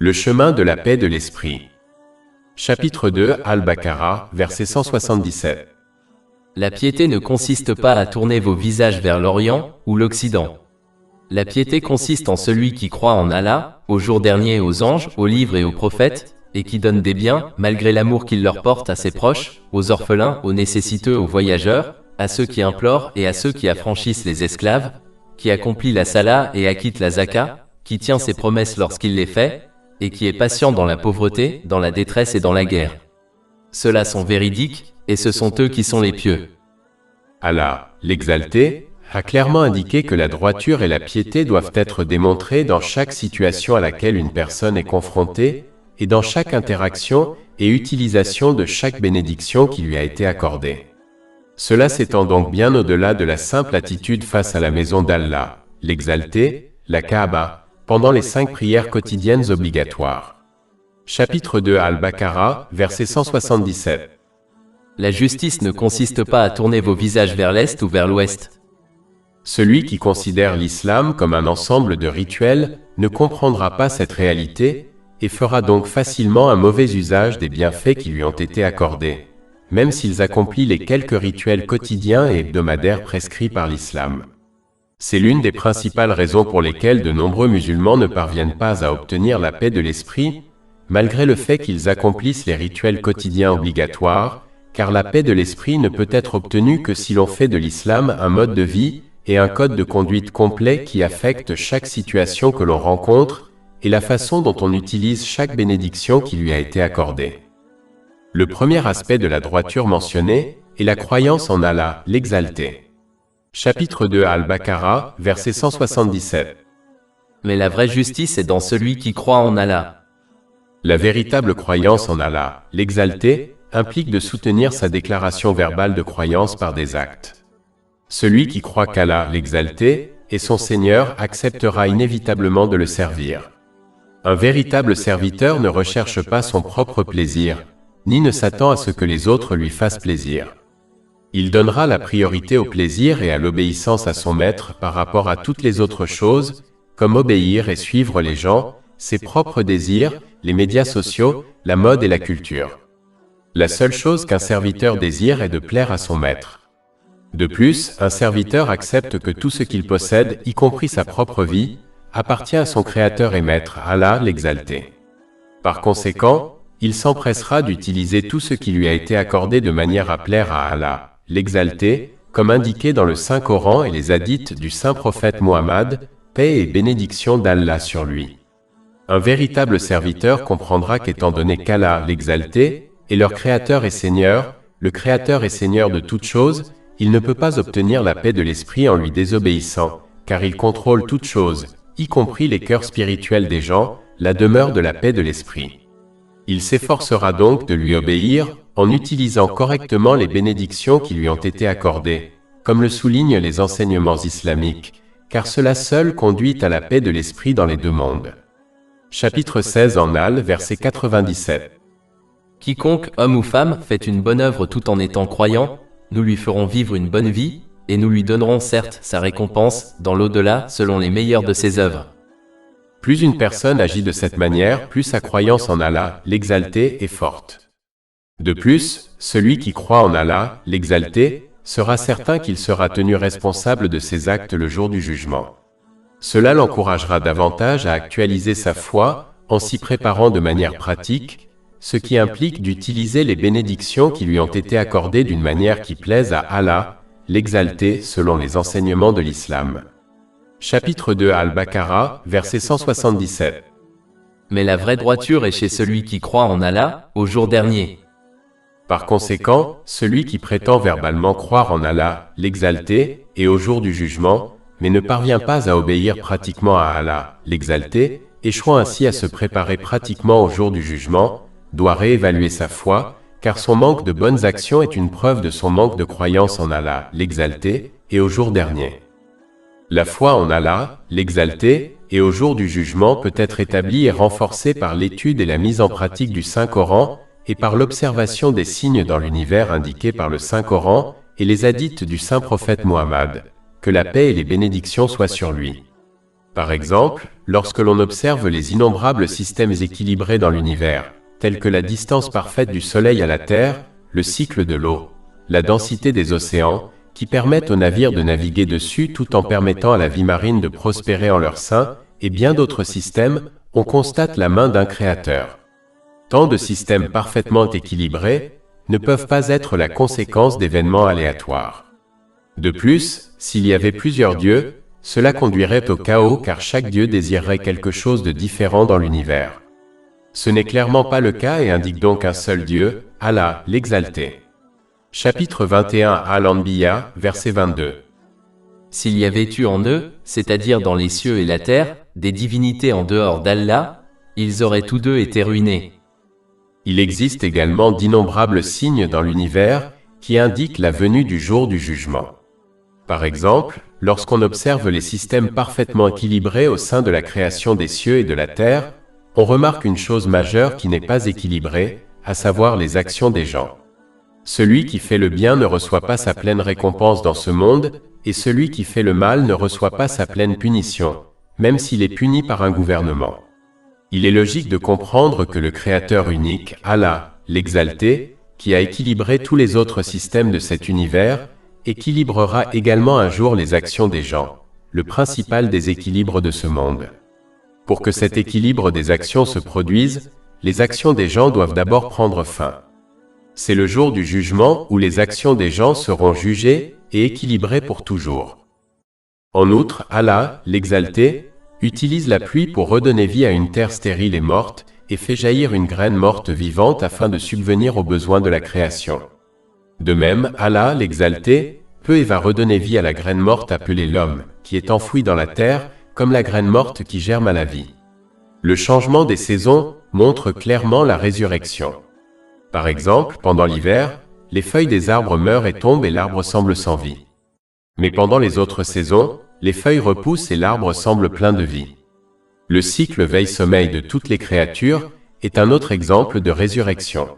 Le chemin de la paix de l'esprit. Chapitre 2, Al-Baqarah, verset 177. La piété ne consiste pas à tourner vos visages vers l'Orient ou l'Occident. La piété consiste en celui qui croit en Allah, au jour dernier, aux anges, aux livres et aux prophètes, et qui donne des biens, malgré l'amour qu'il leur porte à ses proches, aux orphelins, aux nécessiteux, aux voyageurs, à ceux qui implorent et à ceux qui affranchissent les esclaves, qui accomplit la salat et acquitte la zaka, qui tient ses promesses lorsqu'il les fait, et qui est patient dans la pauvreté, dans la détresse et dans la guerre. Ceux-là sont véridiques, et ce sont eux qui sont les pieux. Allah, l'exalté, a clairement indiqué que la droiture et la piété doivent être démontrées dans chaque situation à laquelle une personne est confrontée, et dans chaque interaction et utilisation de chaque bénédiction qui lui a été accordée. Cela s'étend donc bien au-delà de la simple attitude face à la maison d'Allah, l'exalté, la Kaaba, pendant les 5 prières quotidiennes obligatoires. Chapitre 2 Al-Baqarah, verset 177. La justice ne consiste pas à tourner vos visages vers l'Est ou vers l'Ouest. Celui qui considère l'islam comme un ensemble de rituels ne comprendra pas cette réalité et fera donc facilement un mauvais usage des bienfaits qui lui ont été accordés, même s'ils accomplissent les quelques rituels quotidiens et hebdomadaires prescrits par l'islam. C'est l'une des principales raisons pour lesquelles de nombreux musulmans ne parviennent pas à obtenir la paix de l'esprit, malgré le fait qu'ils accomplissent les rituels quotidiens obligatoires, car la paix de l'esprit ne peut être obtenue que si l'on fait de l'islam un mode de vie et un code de conduite complet qui affecte chaque situation que l'on rencontre et la façon dont on utilise chaque bénédiction qui lui a été accordée. Le premier aspect de la droiture mentionné est la croyance en Allah, l'exalté. Chapitre 2 Al-Baqarah, verset 177. Mais la vraie justice est dans celui qui croit en Allah. La véritable croyance en Allah, l'exalté, implique de soutenir sa déclaration verbale de croyance par des actes. Celui qui croit qu'Allah, l'exalté, est son Seigneur acceptera inévitablement de le servir. Un véritable serviteur ne recherche pas son propre plaisir, ni ne s'attend à ce que les autres lui fassent plaisir. Il donnera la priorité au plaisir et à l'obéissance à son maître par rapport à toutes les autres choses, comme obéir et suivre les gens, ses propres désirs, les médias sociaux, la mode et la culture. La seule chose qu'un serviteur désire est de plaire à son maître. De plus, un serviteur accepte que tout ce qu'il possède, y compris sa propre vie, appartient à son Créateur et Maître, Allah l'exalté. Par conséquent, il s'empressera d'utiliser tout ce qui lui a été accordé de manière à plaire à Allah, l'exalté, comme indiqué dans le Saint-Coran et les hadiths du Saint-Prophète Muhammad, paix et bénédiction d'Allah sur lui. Un véritable serviteur comprendra qu'étant donné qu'Allah, l'exalté, est leur Créateur et Seigneur, le Créateur et Seigneur de toutes choses, il ne peut pas obtenir la paix de l'esprit en lui désobéissant, car il contrôle toutes choses, y compris les cœurs spirituels des gens, la demeure de la paix de l'esprit. Il s'efforcera donc de lui obéir, en utilisant correctement les bénédictions qui lui ont été accordées, comme le soulignent les enseignements islamiques, car cela seul conduit à la paix de l'esprit dans les deux mondes. Chapitre 16 en Al, verset 97. Quiconque, homme ou femme, fait une bonne œuvre tout en étant croyant, nous lui ferons vivre une bonne vie, et nous lui donnerons certes sa récompense dans l'au-delà selon les meilleures de ses œuvres. Plus une personne agit de cette manière, plus sa croyance en Allah, l'exalté, est forte. De plus, celui qui croit en Allah, l'exalté, sera certain qu'il sera tenu responsable de ses actes le jour du jugement. Cela l'encouragera davantage à actualiser sa foi en s'y préparant de manière pratique, ce qui implique d'utiliser les bénédictions qui lui ont été accordées d'une manière qui plaise à Allah, l'exalté selon les enseignements de l'islam. Chapitre 2 Al-Baqarah, verset 177. Mais la vraie droiture est chez celui qui croit en Allah, au jour dernier. Par conséquent, celui qui prétend verbalement croire en Allah, l'exalté, et au jour du jugement, mais ne parvient pas à obéir pratiquement à Allah, l'exalté, échouant ainsi à se préparer pratiquement au jour du jugement, doit réévaluer sa foi, car son manque de bonnes actions est une preuve de son manque de croyance en Allah, l'exalté, et au jour dernier. La foi en Allah, l'exalté, et au jour du jugement peut être établie et renforcée par l'étude et la mise en pratique du Saint-Coran, et par l'observation des signes dans l'univers indiqués par le Saint-Coran et les hadiths du Saint-Prophète Muhammad, que la paix et les bénédictions soient sur lui. Par exemple, lorsque l'on observe les innombrables systèmes équilibrés dans l'univers, tels que la distance parfaite du Soleil à la Terre, le cycle de l'eau, la densité des océans, qui permettent aux navires de naviguer dessus tout en permettant à la vie marine de prospérer en leur sein, et bien d'autres systèmes, on constate la main d'un créateur. Tant de systèmes parfaitement équilibrés ne peuvent pas être la conséquence d'événements aléatoires. De plus, s'il y avait plusieurs dieux, cela conduirait au chaos car chaque dieu désirerait quelque chose de différent dans l'univers. Ce n'est clairement pas le cas et indique donc un seul Dieu, Allah, l'exalté. Chapitre 21 Al-Anbiya, verset 22. S'il y avait eu en eux, c'est-à-dire dans les cieux et la terre, des divinités en dehors d'Allah, ils auraient tous deux été ruinés. Il existe également d'innombrables signes dans l'univers qui indiquent la venue du jour du jugement. Par exemple, lorsqu'on observe les systèmes parfaitement équilibrés au sein de la création des cieux et de la terre, on remarque une chose majeure qui n'est pas équilibrée, à savoir les actions des gens. Celui qui fait le bien ne reçoit pas sa pleine récompense dans ce monde, et celui qui fait le mal ne reçoit pas sa pleine punition, même s'il est puni par un gouvernement. Il est logique de comprendre que le Créateur unique, Allah, l'exalté, qui a équilibré tous les autres systèmes de cet univers, équilibrera également un jour les actions des gens, le principal déséquilibre de ce monde. Pour que cet équilibre des actions se produise, les actions des gens doivent d'abord prendre fin. C'est le jour du jugement où les actions des gens seront jugées et équilibrées pour toujours. En outre, Allah, l'exalté, utilise la pluie pour redonner vie à une terre stérile et morte, et fait jaillir une graine morte vivante afin de subvenir aux besoins de la création. De même, Allah, l'exalté, peut et va redonner vie à la graine morte appelée l'homme, qui est enfouie dans la terre, comme la graine morte qui germe à la vie. Le changement des saisons montre clairement la résurrection. Par exemple, pendant l'hiver, les feuilles des arbres meurent et tombent et l'arbre semble sans vie. Mais pendant les autres saisons, les feuilles repoussent et l'arbre semble plein de vie. Le cycle veille-sommeil de toutes les créatures est un autre exemple de résurrection.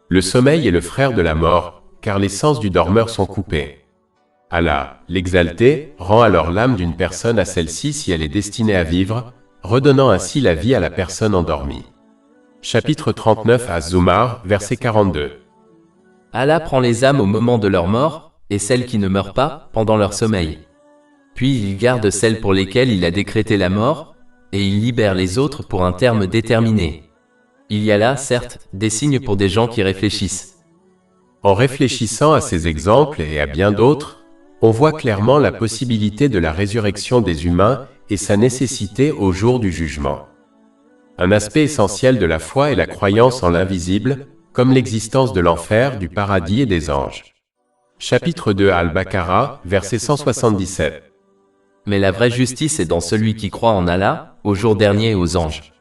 Le sommeil est le frère de la mort, car les sens du dormeur sont coupés. Allah, l'exalté, rend alors l'âme d'une personne à celle-ci si elle est destinée à vivre, redonnant ainsi la vie à la personne endormie. Chapitre 39 Az-Zumar, verset 42. Allah prend les âmes au moment de leur mort, et celles qui ne meurent pas, pendant leur sommeil. Puis il garde celles pour lesquelles il a décrété la mort, et il libère les autres pour un terme déterminé. Il y a là, certes, des signes pour des gens qui réfléchissent. En réfléchissant à ces exemples et à bien d'autres, on voit clairement la possibilité de la résurrection des humains et sa nécessité au jour du jugement. Un aspect essentiel de la foi est la croyance en l'invisible, comme l'existence de l'enfer, du paradis et des anges. Chapitre 2 Al-Baqarah, verset 177. Mais la vraie justice est dans celui qui croit en Allah, au jour dernier et aux anges.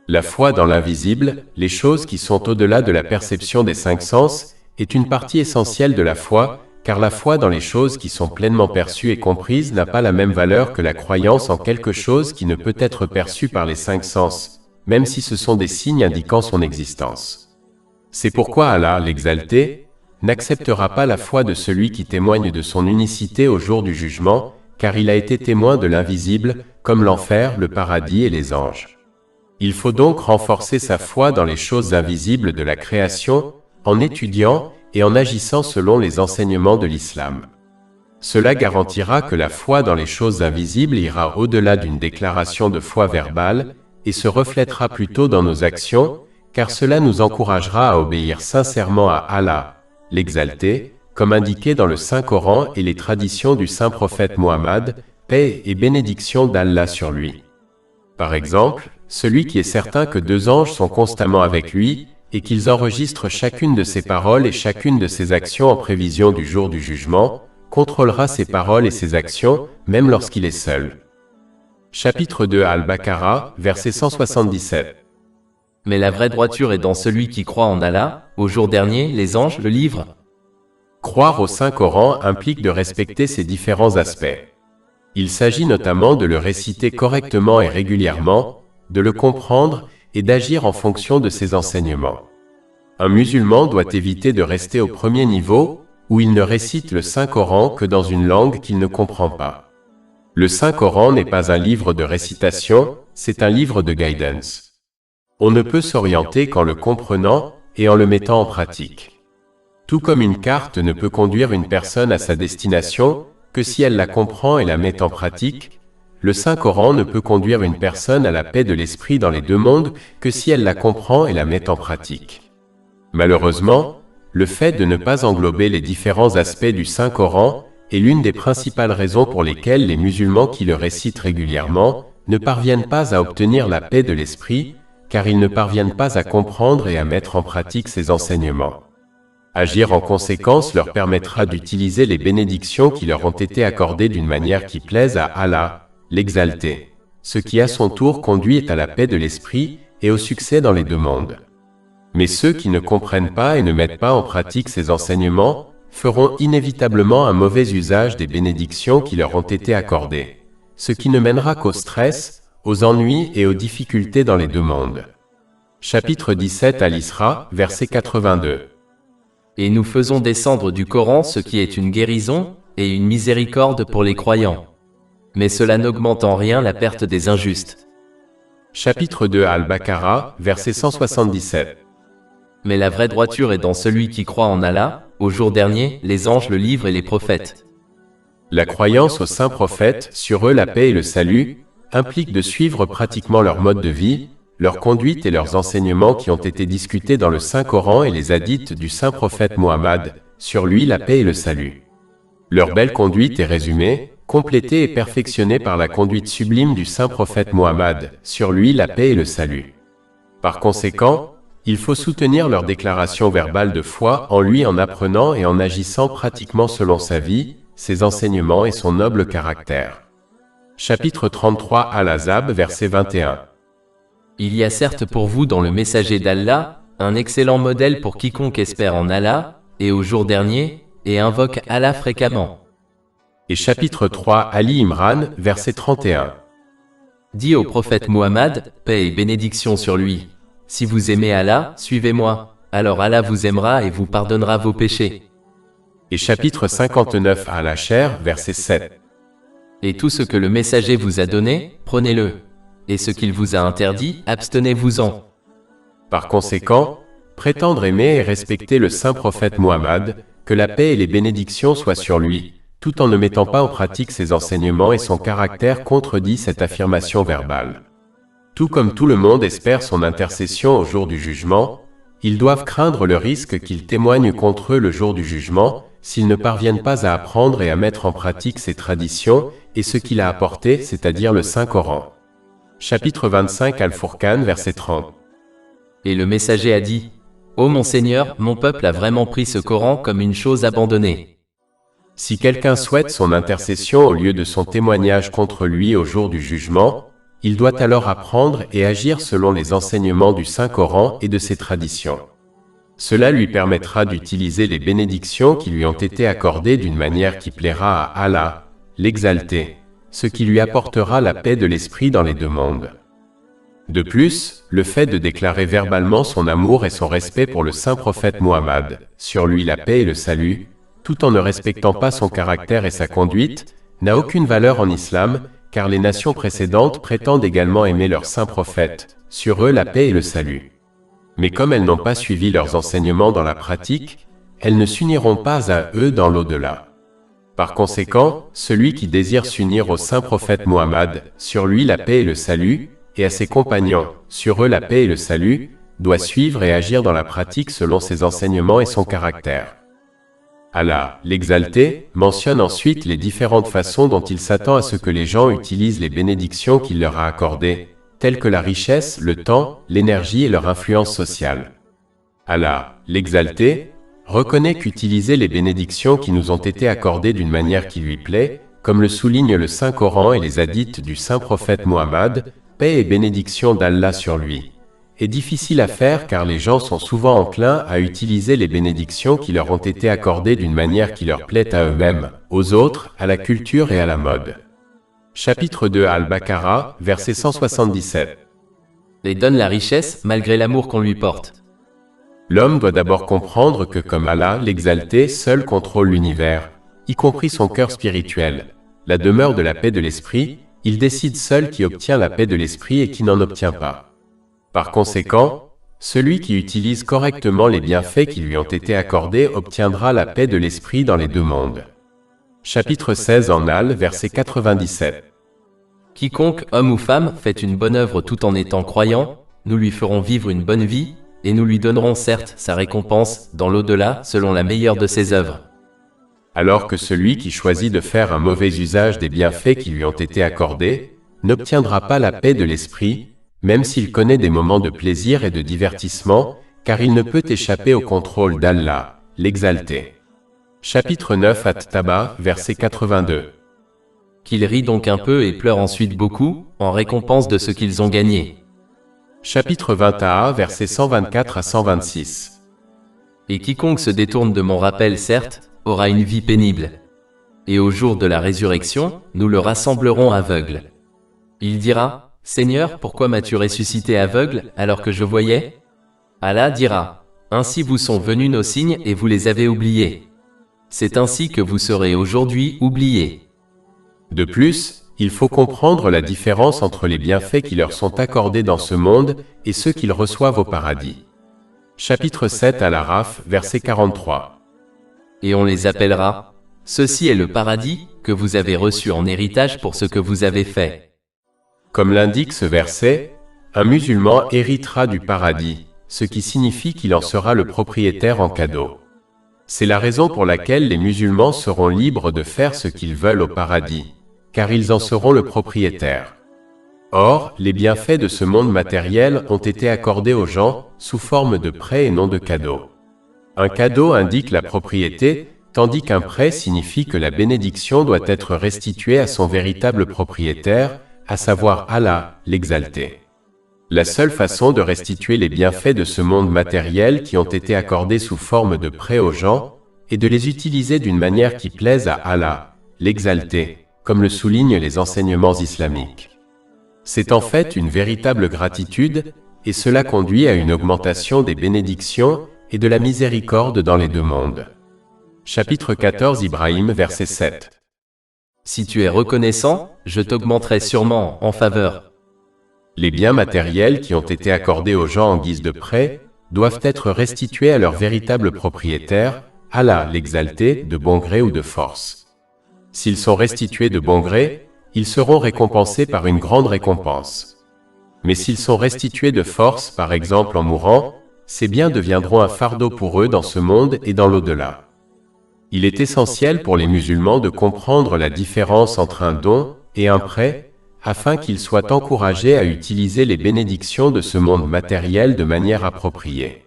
La foi dans l'invisible, les choses qui sont au-delà de la perception des cinq sens, est une partie essentielle de la foi, car la foi dans les choses qui sont pleinement perçues et comprises n'a pas la même valeur que la croyance en quelque chose qui ne peut être perçu par les cinq sens, même si ce sont des signes indiquant son existence. C'est pourquoi Allah, l'exalté, n'acceptera pas la foi de celui qui témoigne de son unicité au jour du jugement, car il a été témoin de l'invisible, comme l'enfer, le paradis et les anges. Il faut donc renforcer sa foi dans les choses invisibles de la création, en étudiant et en agissant selon les enseignements de l'islam. Cela garantira que la foi dans les choses invisibles ira au-delà d'une déclaration de foi verbale et se reflètera plutôt dans nos actions, car cela nous encouragera à obéir sincèrement à Allah, l'exalté, comme indiqué dans le Saint-Coran et les traditions du saint prophète Mohammed, paix et bénédiction d'Allah sur lui. Par exemple, celui qui est certain que deux anges sont constamment avec lui, et qu'ils enregistrent chacune de ses paroles et chacune de ses actions en prévision du jour du jugement, contrôlera ses paroles et ses actions, même lorsqu'il est seul. Chapitre 2 Al-Baqarah, verset 177. Mais la vraie droiture est dans celui qui croit en Allah, au jour dernier, les anges, le livre. Croire au Saint-Coran implique de respecter ces différents aspects. Il s'agit notamment de le réciter correctement et régulièrement, de le comprendre et d'agir en fonction de ses enseignements. Un musulman doit éviter de rester au premier niveau, où il ne récite le Saint-Coran que dans une langue qu'il ne comprend pas. Le Saint-Coran n'est pas un livre de récitation, c'est un livre de guidance. On ne peut s'orienter qu'en le comprenant et en le mettant en pratique. Tout comme une carte ne peut conduire une personne à sa destination que si elle la comprend et la met en pratique, le Saint-Coran ne peut conduire une personne à la paix de l'esprit dans les deux mondes que si elle la comprend et la met en pratique. Malheureusement, le fait de ne pas englober les différents aspects du Saint-Coran est l'une des principales raisons pour lesquelles les musulmans qui le récitent régulièrement ne parviennent pas à obtenir la paix de l'esprit, car ils ne parviennent pas à comprendre et à mettre en pratique ces enseignements. Agir en conséquence leur permettra d'utiliser les bénédictions qui leur ont été accordées d'une manière qui plaise à Allah, l'Exalté, ce qui à son tour conduit à la paix de l'esprit et au succès dans les deux mondes. Mais ceux qui ne comprennent pas et ne mettent pas en pratique ces enseignements feront inévitablement un mauvais usage des bénédictions qui leur ont été accordées, ce qui ne mènera qu'au stress, aux ennuis et aux difficultés dans les deux mondes. Chapitre 17 Al-Isra, verset 82. Et nous faisons descendre du Coran ce qui est une guérison et une miséricorde pour les croyants. Mais cela n'augmente en rien la perte des injustes. Chapitre 2 Al-Baqarah, verset 177. Mais la vraie droiture est dans celui qui croit en Allah, au jour dernier, les anges, le livre et les prophètes. La croyance aux saints prophètes, sur eux la paix et le salut, implique de suivre pratiquement leur mode de vie, leur conduite et leurs enseignements qui ont été discutés dans le Saint-Coran et les hadiths du saint prophète Muhammad, sur lui la paix et le salut. Leur belle conduite est résumée, complétée et perfectionnée par la conduite sublime du saint prophète Muhammad, sur lui la paix et le salut. Par conséquent, il faut soutenir leur déclaration verbale de foi en lui en apprenant et en agissant pratiquement selon sa vie, ses enseignements et son noble caractère. Chapitre 33 Al-Ahzab, verset 21. Il y a certes pour vous dans le messager d'Allah, un excellent modèle pour quiconque espère en Allah, et au jour dernier, et invoque Allah fréquemment. Et chapitre 3 Ali Imran, verset 31. Dis au prophète Muhammad, paix et bénédiction sur lui. Si vous aimez Allah, suivez-moi, alors Allah vous aimera et vous pardonnera vos péchés. Et chapitre 59 Al-Ashr, verset 7. Et tout ce que le messager vous a donné, prenez-le. Et ce qu'il vous a interdit, abstenez-vous-en. Par conséquent, prétendre aimer et respecter le saint prophète Muhammad, que la paix et les bénédictions soient sur lui, tout en ne mettant pas en pratique ses enseignements et son caractère contredit cette affirmation verbale. Tout comme tout le monde espère son intercession au jour du jugement, ils doivent craindre le risque qu'il témoigne contre eux le jour du jugement, s'ils ne parviennent pas à apprendre et à mettre en pratique ses traditions et ce qu'il a apporté, c'est-à-dire le Saint-Coran. Chapitre 25 Al-Furqan, verset 30. Et le messager a dit, « Ô mon Seigneur, mon peuple a vraiment pris ce Coran comme une chose abandonnée. » Si quelqu'un souhaite son intercession au lieu de son témoignage contre lui au jour du jugement, il doit alors apprendre et agir selon les enseignements du Saint-Coran et de ses traditions. Cela lui permettra d'utiliser les bénédictions qui lui ont été accordées d'une manière qui plaira à Allah, l'Exalté, ce qui lui apportera la paix de l'esprit dans les deux mondes. De plus, le fait de déclarer verbalement son amour et son respect pour le saint prophète Muhammad, sur lui la paix et le salut, tout en ne respectant pas son caractère et sa conduite, n'a aucune valeur en islam, car les nations précédentes prétendent également aimer leur saint prophète, sur eux la paix et le salut. Mais comme elles n'ont pas suivi leurs enseignements dans la pratique, elles ne s'uniront pas à eux dans l'au-delà. Par conséquent, celui qui désire s'unir au saint prophète Muhammad, sur lui la paix et le salut, et à ses compagnons, sur eux la paix et le salut, doit suivre et agir dans la pratique selon ses enseignements et son caractère. Allah, l'Exalté, mentionne ensuite les différentes façons dont il s'attend à ce que les gens utilisent les bénédictions qu'il leur a accordées, telles que la richesse, le temps, l'énergie et leur influence sociale. Allah, l'Exalté, reconnaît qu'utiliser les bénédictions qui nous ont été accordées d'une manière qui lui plaît, comme le souligne le Saint-Coran et les hadiths du saint prophète Muhammad, paix et bénédiction d'Allah sur lui, est difficile à faire car les gens sont souvent enclins à utiliser les bénédictions qui leur ont été accordées d'une manière qui leur plaît à eux-mêmes, aux autres, à la culture et à la mode. Chapitre 2 Al-Baqarah, verset 177. Et donne la richesse malgré l'amour qu'on lui porte. L'homme doit d'abord comprendre que comme Allah, l'Exalté, seul contrôle l'univers, y compris son cœur spirituel, la demeure de la paix de l'esprit, il décide seul qui obtient la paix de l'esprit et qui n'en obtient pas. Par conséquent, celui qui utilise correctement les bienfaits qui lui ont été accordés obtiendra la paix de l'esprit dans les deux mondes. Chapitre 16 en Al, verset 97. Quiconque, homme ou femme, fait une bonne œuvre tout en étant croyant, nous lui ferons vivre une bonne vie, et nous lui donnerons certes sa récompense dans l'au-delà selon la meilleure de ses œuvres. Alors que celui qui choisit de faire un mauvais usage des bienfaits qui lui ont été accordés, n'obtiendra pas la paix de l'esprit, même s'il connaît des moments de plaisir et de divertissement, car il ne peut échapper au contrôle d'Allah, l'Exalté. Chapitre 9 At-Taba, verset 82. Qu'ils rient donc un peu et pleurent ensuite beaucoup, en récompense de ce qu'ils ont gagné. Chapitre 20a, versets 124 à 126. Et quiconque se détourne de mon rappel, certes, aura une vie pénible. Et au jour de la résurrection, nous le rassemblerons aveugle. Il dira, Seigneur, pourquoi m'as-tu ressuscité aveugle alors que je voyais? Allah dira, ainsi vous sont venus nos signes et vous les avez oubliés. C'est ainsi que vous serez aujourd'hui oubliés. De plus, il faut comprendre la différence entre les bienfaits qui leur sont accordés dans ce monde et ceux qu'ils reçoivent au paradis. Chapitre 7 à l'Araf, verset 43. Et on les appellera, ceci est le paradis que vous avez reçu en héritage pour ce que vous avez fait. Comme l'indique ce verset, un musulman héritera du paradis, ce qui signifie qu'il en sera le propriétaire en cadeau. C'est la raison pour laquelle les musulmans seront libres de faire ce qu'ils veulent au paradis, car ils en seront le propriétaire. Or, les bienfaits de ce monde matériel ont été accordés aux gens sous forme de prêts et non de cadeaux. Un cadeau indique la propriété, tandis qu'un prêt signifie que la bénédiction doit être restituée à son véritable propriétaire, à savoir Allah, l'Exalté. La seule façon de restituer les bienfaits de ce monde matériel qui ont été accordés sous forme de prêts aux gens est de les utiliser d'une manière qui plaise à Allah, l'Exalté, comme le soulignent les enseignements islamiques. C'est en fait une véritable gratitude, et cela conduit à une augmentation des bénédictions et de la miséricorde dans les deux mondes. Chapitre 14 Ibrahim, verset 7. Si tu es reconnaissant, je t'augmenterai sûrement en faveur. Les biens matériels qui ont été accordés aux gens en guise de prêt doivent être restitués à leur véritable propriétaire, Allah l'Exalté, de bon gré ou de force. S'ils sont restitués de bon gré, ils seront récompensés par une grande récompense. Mais s'ils sont restitués de force, par exemple en mourant, ces biens deviendront un fardeau pour eux dans ce monde et dans l'au-delà. Il est essentiel pour les musulmans de comprendre la différence entre un don et un prêt, afin qu'ils soient encouragés à utiliser les bénédictions de ce monde matériel de manière appropriée.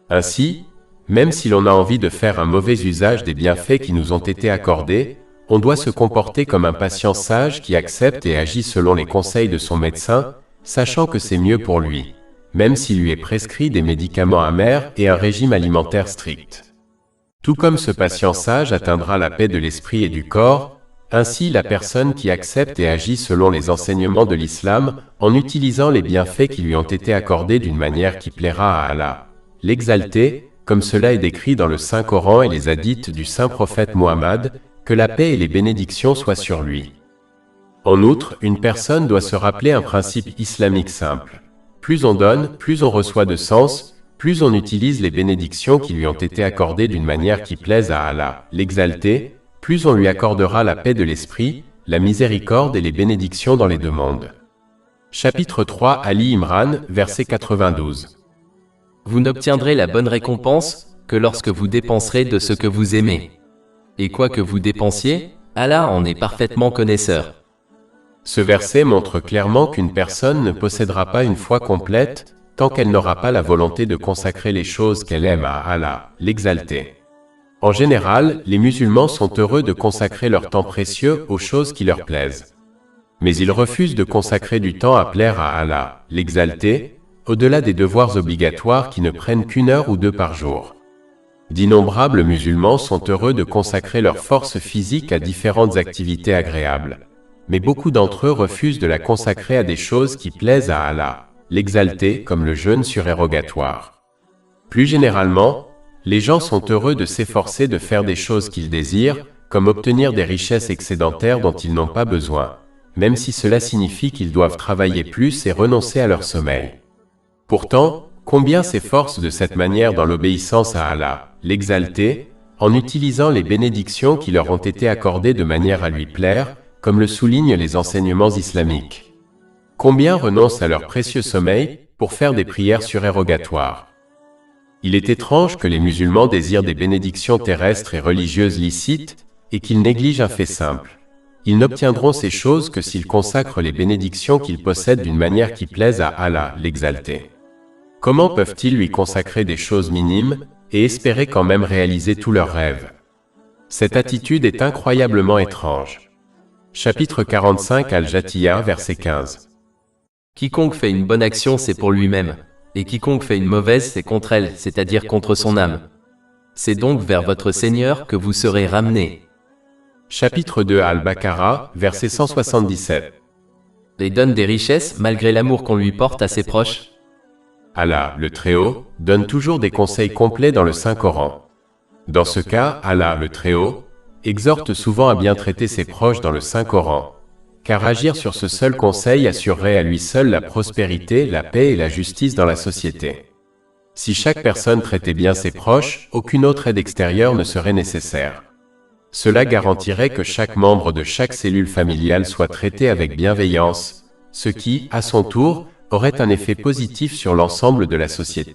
Ainsi, même si l'on a envie de faire un mauvais usage des bienfaits qui nous ont été accordés, on doit se comporter comme un patient sage qui accepte et agit selon les conseils de son médecin, sachant que c'est mieux pour lui, même s'il lui est prescrit des médicaments amers et un régime alimentaire strict. Tout comme ce patient sage atteindra la paix de l'esprit et du corps, ainsi la personne qui accepte et agit selon les enseignements de l'islam en utilisant les bienfaits qui lui ont été accordés d'une manière qui plaira à Allah, l'Exalté, comme cela est décrit dans le Saint-Coran et les hadiths du Saint-Prophète Mohammed, que la paix et les bénédictions soient sur lui. En outre, une personne doit se rappeler un principe islamique simple. Plus on donne, plus on reçoit de sens, plus on utilise les bénédictions qui lui ont été accordées d'une manière qui plaise à Allah, l'Exalté, plus on lui accordera la paix de l'esprit, la miséricorde et les bénédictions dans les deux mondes. Chapitre 3 Ali Imran, verset 92. Vous n'obtiendrez la bonne récompense que lorsque vous dépenserez de ce que vous aimez. Et quoi que vous dépensiez, Allah en est parfaitement connaisseur. Ce verset montre clairement qu'une personne ne possédera pas une foi complète tant qu'elle n'aura pas la volonté de consacrer les choses qu'elle aime à Allah, l'Exalté. En général, les musulmans sont heureux de consacrer leur temps précieux aux choses qui leur plaisent. Mais ils refusent de consacrer du temps à plaire à Allah, l'Exalté, au-delà des devoirs obligatoires qui ne prennent qu'une heure ou deux par jour. D'innombrables musulmans sont heureux de consacrer leur force physique à différentes activités agréables. Mais beaucoup d'entre eux refusent de la consacrer à des choses qui plaisent à Allah, l'Exalté, comme le jeûne surérogatoire. Plus généralement, les gens sont heureux de s'efforcer de faire des choses qu'ils désirent, comme obtenir des richesses excédentaires dont ils n'ont pas besoin, même si cela signifie qu'ils doivent travailler plus et renoncer à leur sommeil. Pourtant, combien s'efforcent de cette manière dans l'obéissance à Allah, l'exalté, en utilisant les bénédictions qui leur ont été accordées de manière à lui plaire, comme le soulignent les enseignements islamiques. Combien renoncent à leur précieux sommeil pour faire des prières surérogatoires. Il est étrange que les musulmans désirent des bénédictions terrestres et religieuses licites et qu'ils négligent un fait simple. Ils n'obtiendront ces choses que s'ils consacrent les bénédictions qu'ils possèdent d'une manière qui plaise à Allah, l'exalté. Comment peuvent-ils lui consacrer des choses minimes et espérer quand même réaliser tous leurs rêves? Cette attitude est incroyablement étrange. Chapitre 45 Al-Jathiya, verset 15. Quiconque fait une bonne action, c'est pour lui-même, et quiconque fait une mauvaise, c'est contre elle, c'est-à-dire contre son âme. C'est donc vers votre Seigneur que vous serez ramenés. Chapitre 2 Al-Baqarah, verset 177. Et donne des richesses malgré l'amour qu'on lui porte à ses proches. Allah, le Très-Haut, donne toujours des conseils complets dans le Saint-Coran. Dans ce cas, Allah, le Très-Haut, exhorte souvent à bien traiter ses proches dans le Saint-Coran, car agir sur ce seul conseil assurerait à lui seul la prospérité, la paix et la justice dans la société. Si chaque personne traitait bien ses proches, aucune autre aide extérieure ne serait nécessaire. Cela garantirait que chaque membre de chaque cellule familiale soit traité avec bienveillance, ce qui, à son tour, aurait un effet positif sur l'ensemble de la société.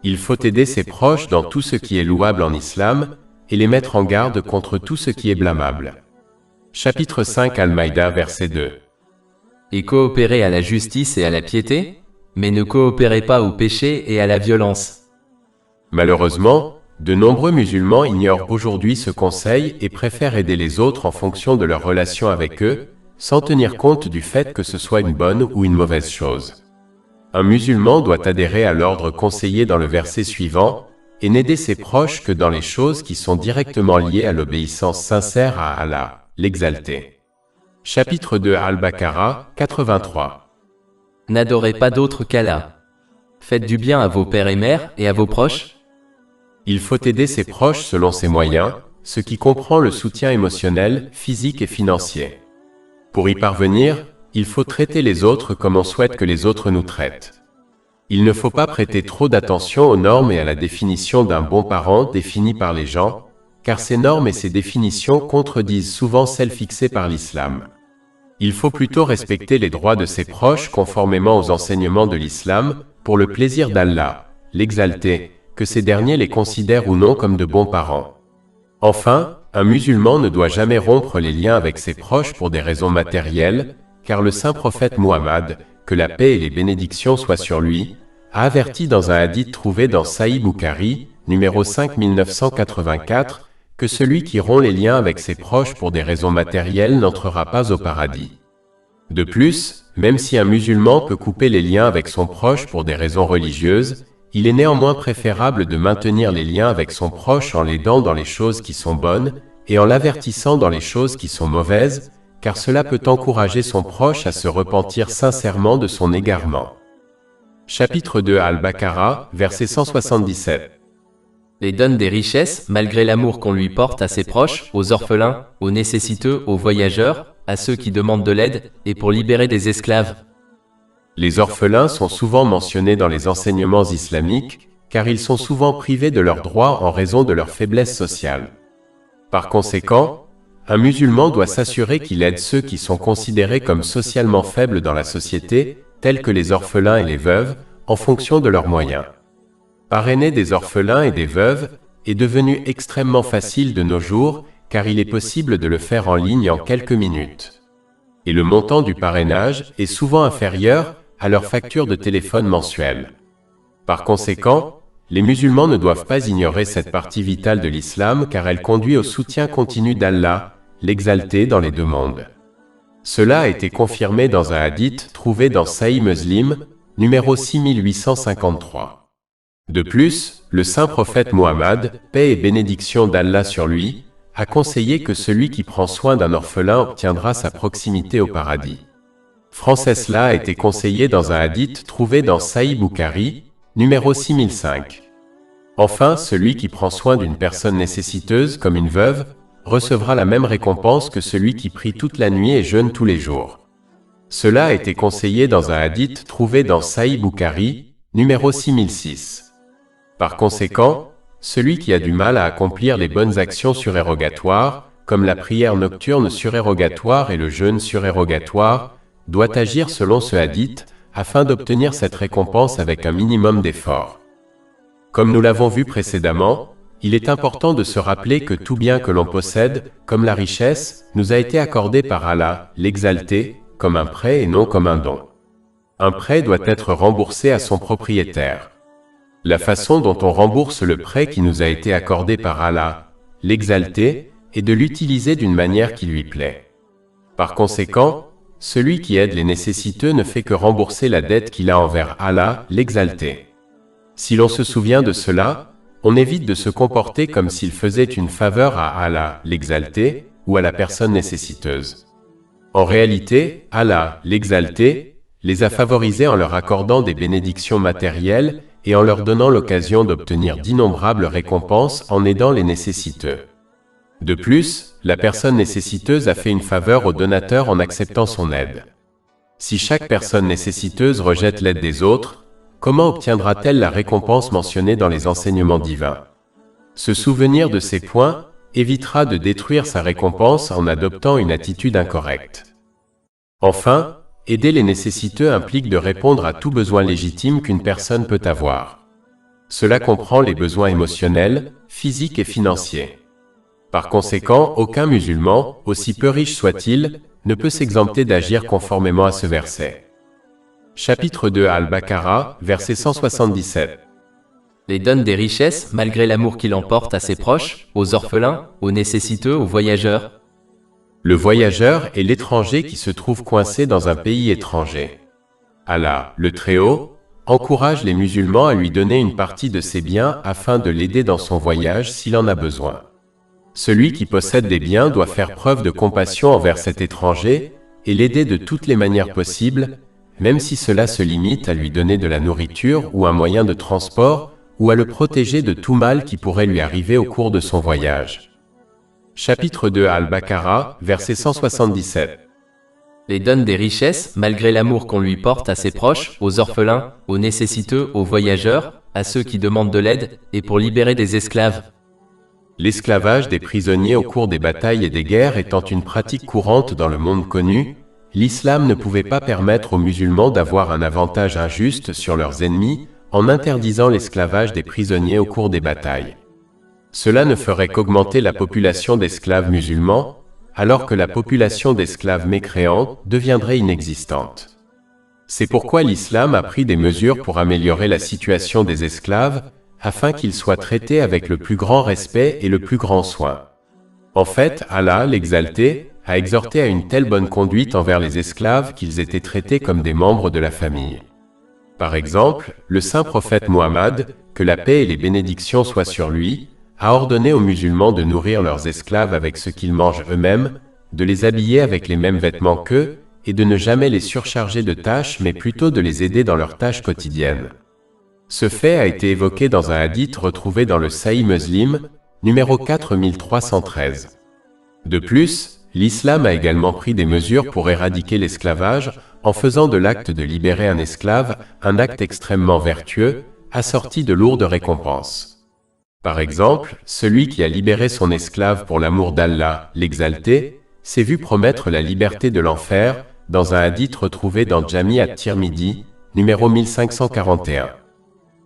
Il faut aider ses proches dans tout ce qui est louable en islam, et les mettre en garde contre tout ce qui est blâmable. Chapitre 5 Al-Maïda, verset 2. Et coopérez à la justice et à la piété, mais ne coopérez pas au péché et à la violence. Malheureusement, de nombreux musulmans ignorent aujourd'hui ce conseil et préfèrent aider les autres en fonction de leur relation avec eux, sans tenir compte du fait que ce soit une bonne ou une mauvaise chose. Un musulman doit adhérer à l'ordre conseillé dans le verset suivant, et n'aider ses proches que dans les choses qui sont directement liées à l'obéissance sincère à Allah, l'exalté. Chapitre 2 Al-Baqarah, 83. N'adorez pas d'autre qu'Allah. Faites du bien à vos pères et mères et à vos proches. Il faut aider ses proches selon ses moyens, ce qui comprend le soutien émotionnel, physique et financier. Pour y parvenir, il faut traiter les autres comme on souhaite que les autres nous traitent. Il ne faut pas prêter trop d'attention aux normes et à la définition d'un bon parent définie par les gens, car ces normes et ces définitions contredisent souvent celles fixées par l'islam. Il faut plutôt respecter les droits de ses proches conformément aux enseignements de l'islam, pour le plaisir d'Allah, l'exalté, que ces derniers les considèrent ou non comme de bons parents. Enfin, un musulman ne doit jamais rompre les liens avec ses proches pour des raisons matérielles, car le saint prophète Muhammad, que la paix et les bénédictions soient sur lui, a averti dans un hadith trouvé dans Sahih Bukhari, numéro 5984, que celui qui rompt les liens avec ses proches pour des raisons matérielles n'entrera pas au paradis. De plus, même si un musulman peut couper les liens avec son proche pour des raisons religieuses, il est néanmoins préférable de maintenir les liens avec son proche en l'aidant dans les choses qui sont bonnes et en l'avertissant dans les choses qui sont mauvaises, car cela peut encourager son proche à se repentir sincèrement de son égarement. Chapitre 2 Al-Baqarah, verset 177. Et donne des richesses malgré l'amour qu'on lui porte à ses proches, aux orphelins, aux nécessiteux, aux voyageurs, à ceux qui demandent de l'aide, et pour libérer des esclaves. Les orphelins sont souvent mentionnés dans les enseignements islamiques, car ils sont souvent privés de leurs droits en raison de leur faiblesse sociale. Par conséquent, un musulman doit s'assurer qu'il aide ceux qui sont considérés comme socialement faibles dans la société, tels que les orphelins et les veuves, en fonction de leurs moyens. Parrainer des orphelins et des veuves est devenu extrêmement facile de nos jours, car il est possible de le faire en ligne en quelques minutes. Et le montant du parrainage est souvent inférieur à leur facture de téléphone mensuelle. Par conséquent, les musulmans ne doivent pas ignorer cette partie vitale de l'islam car elle conduit au soutien continu d'Allah, l'exalté dans les deux mondes. Cela a été confirmé dans un hadith trouvé dans Sahih Muslim, numéro 6853. De plus, le saint prophète Muhammad, paix et bénédiction d'Allah sur lui, a conseillé que celui qui prend soin d'un orphelin obtiendra sa proximité au paradis. Cela a été conseillé dans un hadith trouvé dans Sahih Bukhari, numéro 6005. Enfin, celui qui prend soin d'une personne nécessiteuse comme une veuve, recevra la même récompense que celui qui prie toute la nuit et jeûne tous les jours. Cela a été conseillé dans un hadith trouvé dans Sahih Bukhari, numéro 6006. Par conséquent, celui qui a du mal à accomplir les bonnes actions surérogatoires, comme la prière nocturne surérogatoire et le jeûne surérogatoire, doit agir selon ce hadith, afin d'obtenir cette récompense avec un minimum d'effort. Comme nous l'avons vu précédemment, il est important de se rappeler que tout bien que l'on possède, comme la richesse, nous a été accordé par Allah, l'Exalté, comme un prêt et non comme un don. Un prêt doit être remboursé à son propriétaire. La façon dont on rembourse le prêt qui nous a été accordé par Allah, l'Exalté, est de l'utiliser d'une manière qui lui plaît. Par conséquent, celui qui aide les nécessiteux ne fait que rembourser la dette qu'il a envers Allah, l'Exalté. Si l'on se souvient de cela, on évite de se comporter comme s'il faisait une faveur à Allah, l'Exalté, ou à la personne nécessiteuse. En réalité, Allah, l'Exalté, les a favorisés en leur accordant des bénédictions matérielles et en leur donnant l'occasion d'obtenir d'innombrables récompenses en aidant les nécessiteux. De plus, la personne nécessiteuse a fait une faveur au donateur en acceptant son aide. Si chaque personne nécessiteuse rejette l'aide des autres, comment obtiendra-t-elle la récompense mentionnée dans les enseignements divins? Se souvenir de ces points évitera de détruire sa récompense en adoptant une attitude incorrecte. Enfin, aider les nécessiteux implique de répondre à tout besoin légitime qu'une personne peut avoir. Cela comprend les besoins émotionnels, physiques et financiers. Par conséquent, aucun musulman, aussi peu riche soit-il, ne peut s'exempter d'agir conformément à ce verset. Chapitre 2 Al-Baqarah, verset 177. Et donne des richesses, malgré l'amour qu'il emporte à ses proches, aux orphelins, aux nécessiteux, aux voyageurs. Le voyageur est l'étranger qui se trouve coincé dans un pays étranger. Allah, le Très-Haut, encourage les musulmans à lui donner une partie de ses biens afin de l'aider dans son voyage s'il en a besoin. Celui qui possède des biens doit faire preuve de compassion envers cet étranger et l'aider de toutes les manières possibles, même si cela se limite à lui donner de la nourriture ou un moyen de transport, ou à le protéger de tout mal qui pourrait lui arriver au cours de son voyage. Chapitre 2 Al-Baqarah, verset 177. Et donne des richesses, malgré l'amour qu'on lui porte à ses proches, aux orphelins, aux nécessiteux, aux voyageurs, à ceux qui demandent de l'aide, et pour libérer des esclaves. L'esclavage des prisonniers au cours des batailles et des guerres étant une pratique courante dans le monde connu, l'islam ne pouvait pas permettre aux musulmans d'avoir un avantage injuste sur leurs ennemis en interdisant l'esclavage des prisonniers au cours des batailles. Cela ne ferait qu'augmenter la population d'esclaves musulmans, alors que la population d'esclaves mécréants deviendrait inexistante. C'est pourquoi l'islam a pris des mesures pour améliorer la situation des esclaves, afin qu'ils soient traités avec le plus grand respect et le plus grand soin. En fait, Allah, l'Exalté, a exhorté à une telle bonne conduite envers les esclaves qu'ils étaient traités comme des membres de la famille. Par exemple, le saint prophète Mohammed, que la paix et les bénédictions soient sur lui, a ordonné aux musulmans de nourrir leurs esclaves avec ce qu'ils mangent eux-mêmes, de les habiller avec les mêmes vêtements qu'eux, et de ne jamais les surcharger de tâches mais plutôt de les aider dans leurs tâches quotidiennes. Ce fait a été évoqué dans un hadith retrouvé dans le Sahih Muslim, numéro 4313. De plus, l'islam a également pris des mesures pour éradiquer l'esclavage en faisant de l'acte de libérer un esclave un acte extrêmement vertueux, assorti de lourdes récompenses. Par exemple, celui qui a libéré son esclave pour l'amour d'Allah, l'Exalté, s'est vu promettre la liberté de l'enfer dans un hadith retrouvé dans Jami' at-Tirmidhi, numéro 1541.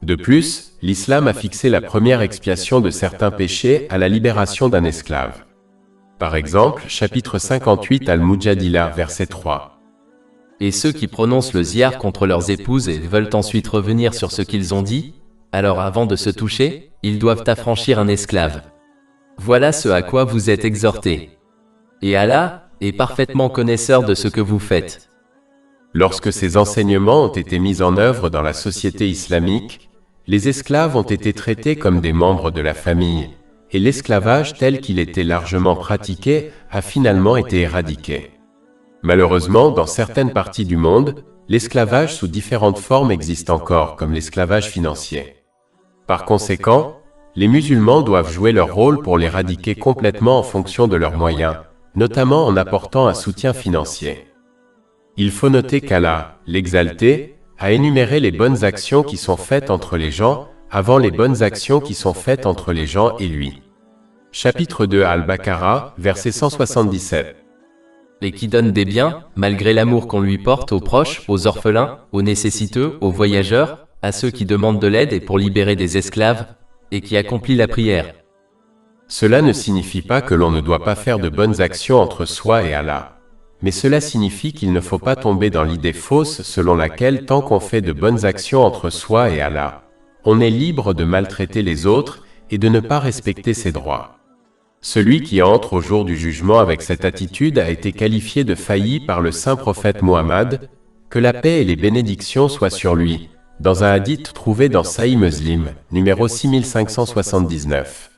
De plus, l'islam a fixé la première expiation de certains péchés à la libération d'un esclave. Par exemple, chapitre 58 Al-Mujadila, verset 3. Et ceux qui prononcent le ziar contre leurs épouses et veulent ensuite revenir sur ce qu'ils ont dit, alors avant de se toucher, ils doivent affranchir un esclave. Voilà ce à quoi vous êtes exhortés. Et Allah est parfaitement connaisseur de ce que vous faites. Lorsque ces enseignements ont été mis en œuvre dans la société islamique, les esclaves ont été traités comme des membres de la famille, et l'esclavage tel qu'il était largement pratiqué a finalement été éradiqué. Malheureusement, dans certaines parties du monde, l'esclavage sous différentes formes existe encore, comme l'esclavage financier. Par conséquent, les musulmans doivent jouer leur rôle pour l'éradiquer complètement en fonction de leurs moyens, notamment en apportant un soutien financier. Il faut noter qu'Allah, l'Exalté, a énuméré les bonnes actions qui sont faites entre les gens, avant les bonnes actions qui sont faites entre les gens et lui. Chapitre 2 Al-Baqarah, verset 177. Et qui donne des biens, malgré l'amour qu'on lui porte aux proches, aux orphelins, aux nécessiteux, aux voyageurs, à ceux qui demandent de l'aide et pour libérer des esclaves, et qui accomplit la prière. Cela ne signifie pas que l'on ne doit pas faire de bonnes actions entre soi et Allah. Mais cela signifie qu'il ne faut pas tomber dans l'idée fausse selon laquelle tant qu'on fait de bonnes actions entre soi et Allah, on est libre de maltraiter les autres et de ne pas respecter ses droits. Celui qui entre au jour du jugement avec cette attitude a été qualifié de failli par le saint prophète Mohammed, que la paix et les bénédictions soient sur lui, dans un hadith trouvé dans Sahih Muslim, numéro 6579.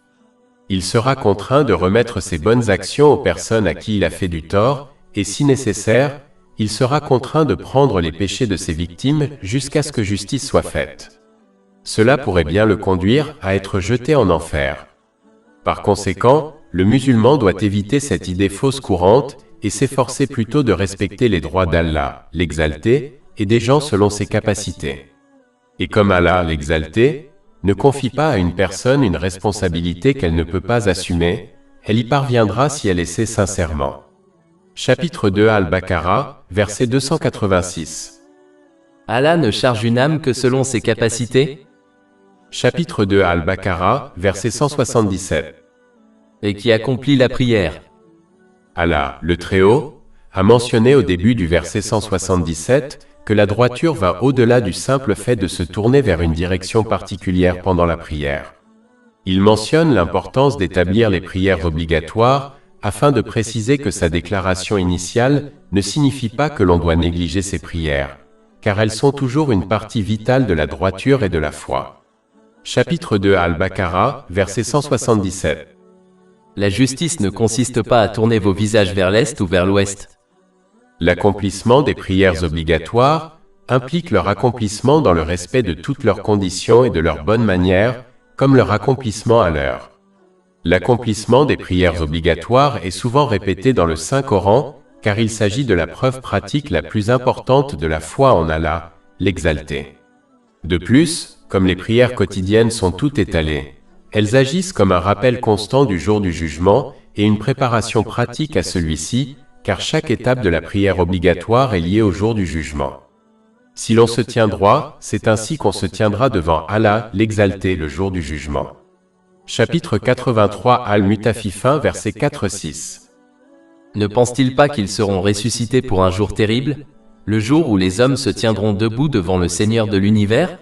Il sera contraint de remettre ses bonnes actions aux personnes à qui il a fait du tort, et si nécessaire, il sera contraint de prendre les péchés de ses victimes jusqu'à ce que justice soit faite. Cela pourrait bien le conduire à être jeté en enfer. Par conséquent, le musulman doit éviter cette idée fausse courante et s'efforcer plutôt de respecter les droits d'Allah, l'Exalté, et des gens selon ses capacités. Et comme Allah, l'Exalté, ne confie pas à une personne une responsabilité qu'elle ne peut pas assumer, elle y parviendra si elle essaie sincèrement. Chapitre 2 Al-Baqarah, verset 286. Allah ne charge une âme que selon ses capacités. Chapitre 2 Al-Baqarah, verset 177. Et qui accomplit la prière. Allah, le Très-Haut, a mentionné au début du verset 177 que la droiture va au-delà du simple fait de se tourner vers une direction particulière pendant la prière. Il mentionne l'importance d'établir les prières obligatoires afin de préciser que sa déclaration initiale ne signifie pas que l'on doit négliger ses prières, car elles sont toujours une partie vitale de la droiture et de la foi. Chapitre 2 Al-Baqarah, verset 177. La justice ne consiste pas à tourner vos visages vers l'est ou vers l'ouest. L'accomplissement des prières obligatoires implique leur accomplissement dans le respect de toutes leurs conditions et de leurs bonnes manières, comme leur accomplissement à l'heure. L'accomplissement des prières obligatoires est souvent répété dans le Saint-Coran, car il s'agit de la preuve pratique la plus importante de la foi en Allah, l'Exalté. De plus, comme les prières quotidiennes sont toutes étalées, elles agissent comme un rappel constant du jour du jugement et une préparation pratique à celui-ci, car chaque étape de la prière obligatoire est liée au jour du jugement. Si l'on se tient droit, c'est ainsi qu'on se tiendra devant Allah, l'Exalté, le jour du jugement. Chapitre 83 Al-Mutafifin, verset 4-6. Ne pense-t-il pas qu'ils seront ressuscités pour un jour terrible, le jour où les hommes se tiendront debout devant le Seigneur de l'univers?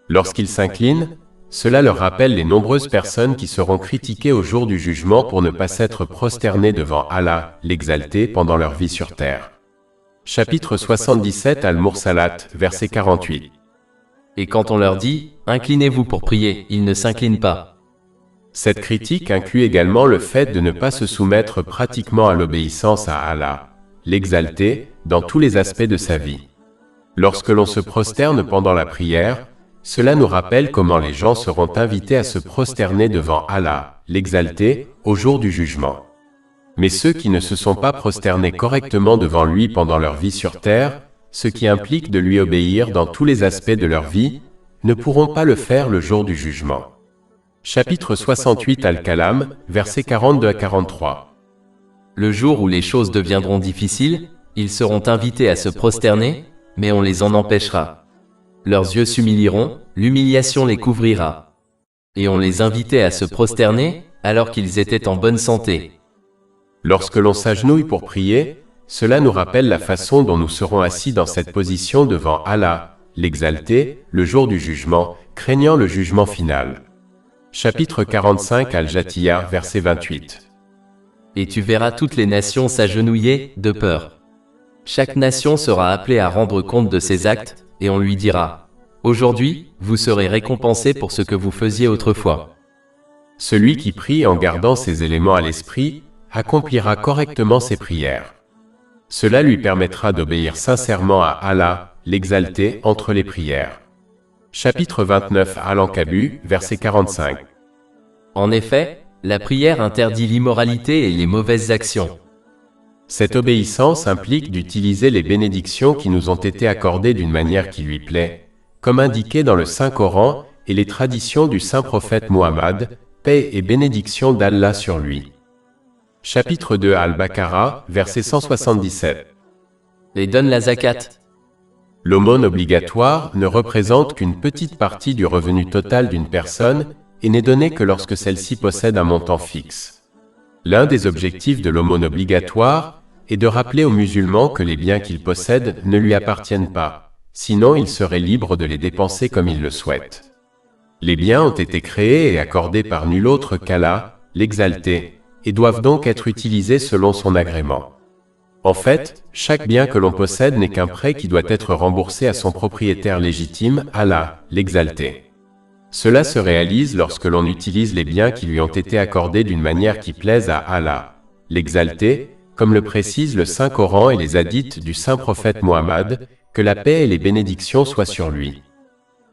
Lorsqu'ils s'inclinent, cela leur rappelle les nombreuses personnes qui seront critiquées au jour du jugement pour ne pas s'être prosternées devant Allah, l'Exalté, pendant leur vie sur terre. Chapitre 77 Al-Mursalat, verset 48. Et quand on leur dit « Inclinez-vous pour prier », ils ne s'inclinent pas. Cette critique inclut également le fait de ne pas se soumettre pratiquement à l'obéissance à Allah, l'Exalté, dans tous les aspects de sa vie. Lorsque l'on se prosterne pendant la prière, cela nous rappelle comment les gens seront invités à se prosterner devant Allah, l'Exalté, au jour du jugement. Mais ceux qui ne se sont pas prosternés correctement devant lui pendant leur vie sur terre, ce qui implique de lui obéir dans tous les aspects de leur vie, ne pourront pas le faire le jour du jugement. Chapitre 68 Al-Kalam, versets 42 à 43. Le jour où les choses deviendront difficiles, ils seront invités à se prosterner, mais on les en empêchera. Leurs yeux s'humilieront, l'humiliation les couvrira. Et on les invitait à se prosterner, alors qu'ils étaient en bonne santé. Lorsque l'on s'agenouille pour prier, cela nous rappelle la façon dont nous serons assis dans cette position devant Allah, l'Exalté, le jour du jugement, craignant le jugement final. Chapitre 45 Al-Jatiyah, verset 28. Et tu verras toutes les nations s'agenouiller, de peur. Chaque nation sera appelée à rendre compte de ses actes, et on lui dira, « Aujourd'hui, vous serez récompensés pour ce que vous faisiez autrefois. » Celui qui prie en gardant ces éléments à l'esprit, accomplira correctement ses prières. Cela lui permettra d'obéir sincèrement à Allah, l'Exalté, entre les prières. Chapitre 29 Al-Ankabut, verset 45. En effet, la prière interdit l'immoralité et les mauvaises actions. Cette obéissance implique d'utiliser les bénédictions qui nous ont été accordées d'une manière qui lui plaît, comme indiqué dans le Saint-Coran et les traditions du saint prophète Muhammad, paix et bénédiction d'Allah sur lui. Chapitre 2 Al-Baqarah, verset 177. Et donne la zakat. L'aumône obligatoire ne représente qu'une petite partie du revenu total d'une personne et n'est donnée que lorsque celle-ci possède un montant fixe. L'un des objectifs de l'aumône obligatoire est de rappeler aux musulmans que les biens qu'ils possèdent ne lui appartiennent pas, sinon il serait libre de les dépenser comme il le souhaite. Les biens ont été créés et accordés par nul autre qu'Allah, l'Exalté, et doivent donc être utilisés selon son agrément. En fait, chaque bien que l'on possède n'est qu'un prêt qui doit être remboursé à son propriétaire légitime, Allah, l'Exalté. Cela se réalise lorsque l'on utilise les biens qui lui ont été accordés d'une manière qui plaise à Allah, l'Exalté, comme le précise le Saint-Coran et les hadiths du saint prophète Muhammad, que la paix et les bénédictions soient sur lui.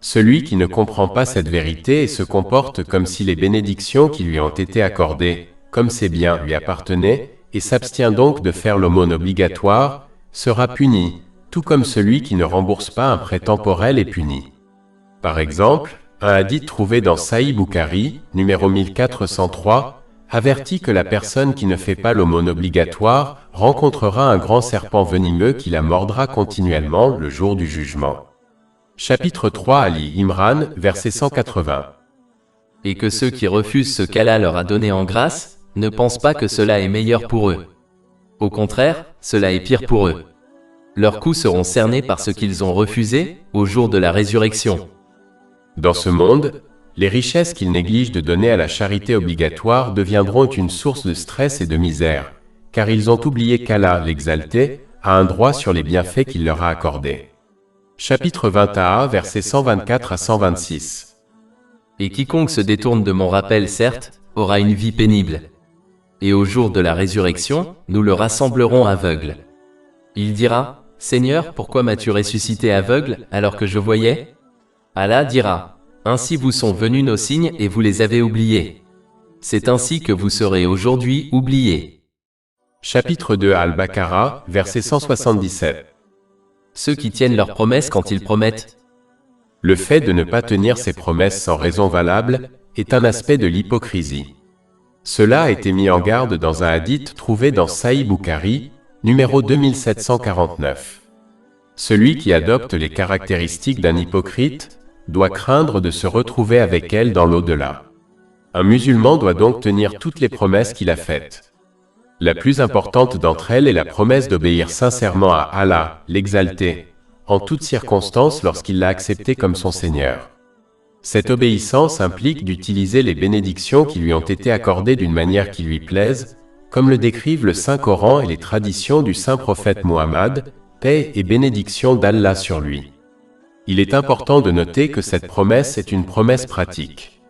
Celui qui ne comprend pas cette vérité et se comporte comme si les bénédictions qui lui ont été accordées, comme ses biens lui appartenaient, et s'abstient donc de faire l'aumône obligatoire, sera puni, tout comme celui qui ne rembourse pas un prêt temporel est puni. Par exemple, un hadith trouvé dans Sahih Bukhari, numéro 1403, avertit que la personne qui ne fait pas l'aumône obligatoire rencontrera un grand serpent venimeux qui la mordra continuellement le jour du jugement. Chapitre 3 Ali Imran, verset 180. Et que ceux qui refusent ce qu'Allah leur a donné en grâce, ne pensent pas que cela est meilleur pour eux. Au contraire, cela est pire pour eux. Leurs coups seront cernés par ce qu'ils ont refusé, au jour de la résurrection. Dans ce monde, les richesses qu'ils négligent de donner à la charité obligatoire deviendront une source de stress et de misère, car ils ont oublié qu'Allah, l'Exalté, a un droit sur les bienfaits qu'il leur a accordés. Chapitre 21, versets 124 à 126. Et quiconque se détourne de mon rappel, certes, aura une vie pénible. Et au jour de la résurrection, nous le rassemblerons aveugle. Il dira, Seigneur, pourquoi m'as-tu ressuscité aveugle, alors que je voyais? Allah dira, ainsi vous sont venus nos signes et vous les avez oubliés. C'est ainsi que vous serez aujourd'hui oubliés. Chapitre 2 Al-Baqarah, verset 177. Ceux qui tiennent leurs promesses quand ils promettent. Le fait de ne pas tenir ses promesses sans raison valable est un aspect de l'hypocrisie. Cela a été mis en garde dans un hadith trouvé dans Sahih Bukhari, numéro 2749. Celui qui adopte les caractéristiques d'un hypocrite doit craindre de se retrouver avec elle dans l'au-delà. Un musulman doit donc tenir toutes les promesses qu'il a faites. La plus importante d'entre elles est la promesse d'obéir sincèrement à Allah, l'Exalté, en toutes circonstances lorsqu'il l'a accepté comme son Seigneur. Cette obéissance implique d'utiliser les bénédictions qui lui ont été accordées d'une manière qui lui plaise, comme le décrivent le Saint-Coran et les traditions du saint prophète Muhammad, paix et bénédiction d'Allah sur lui. Il est important de noter que cette promesse est une promesse pratique.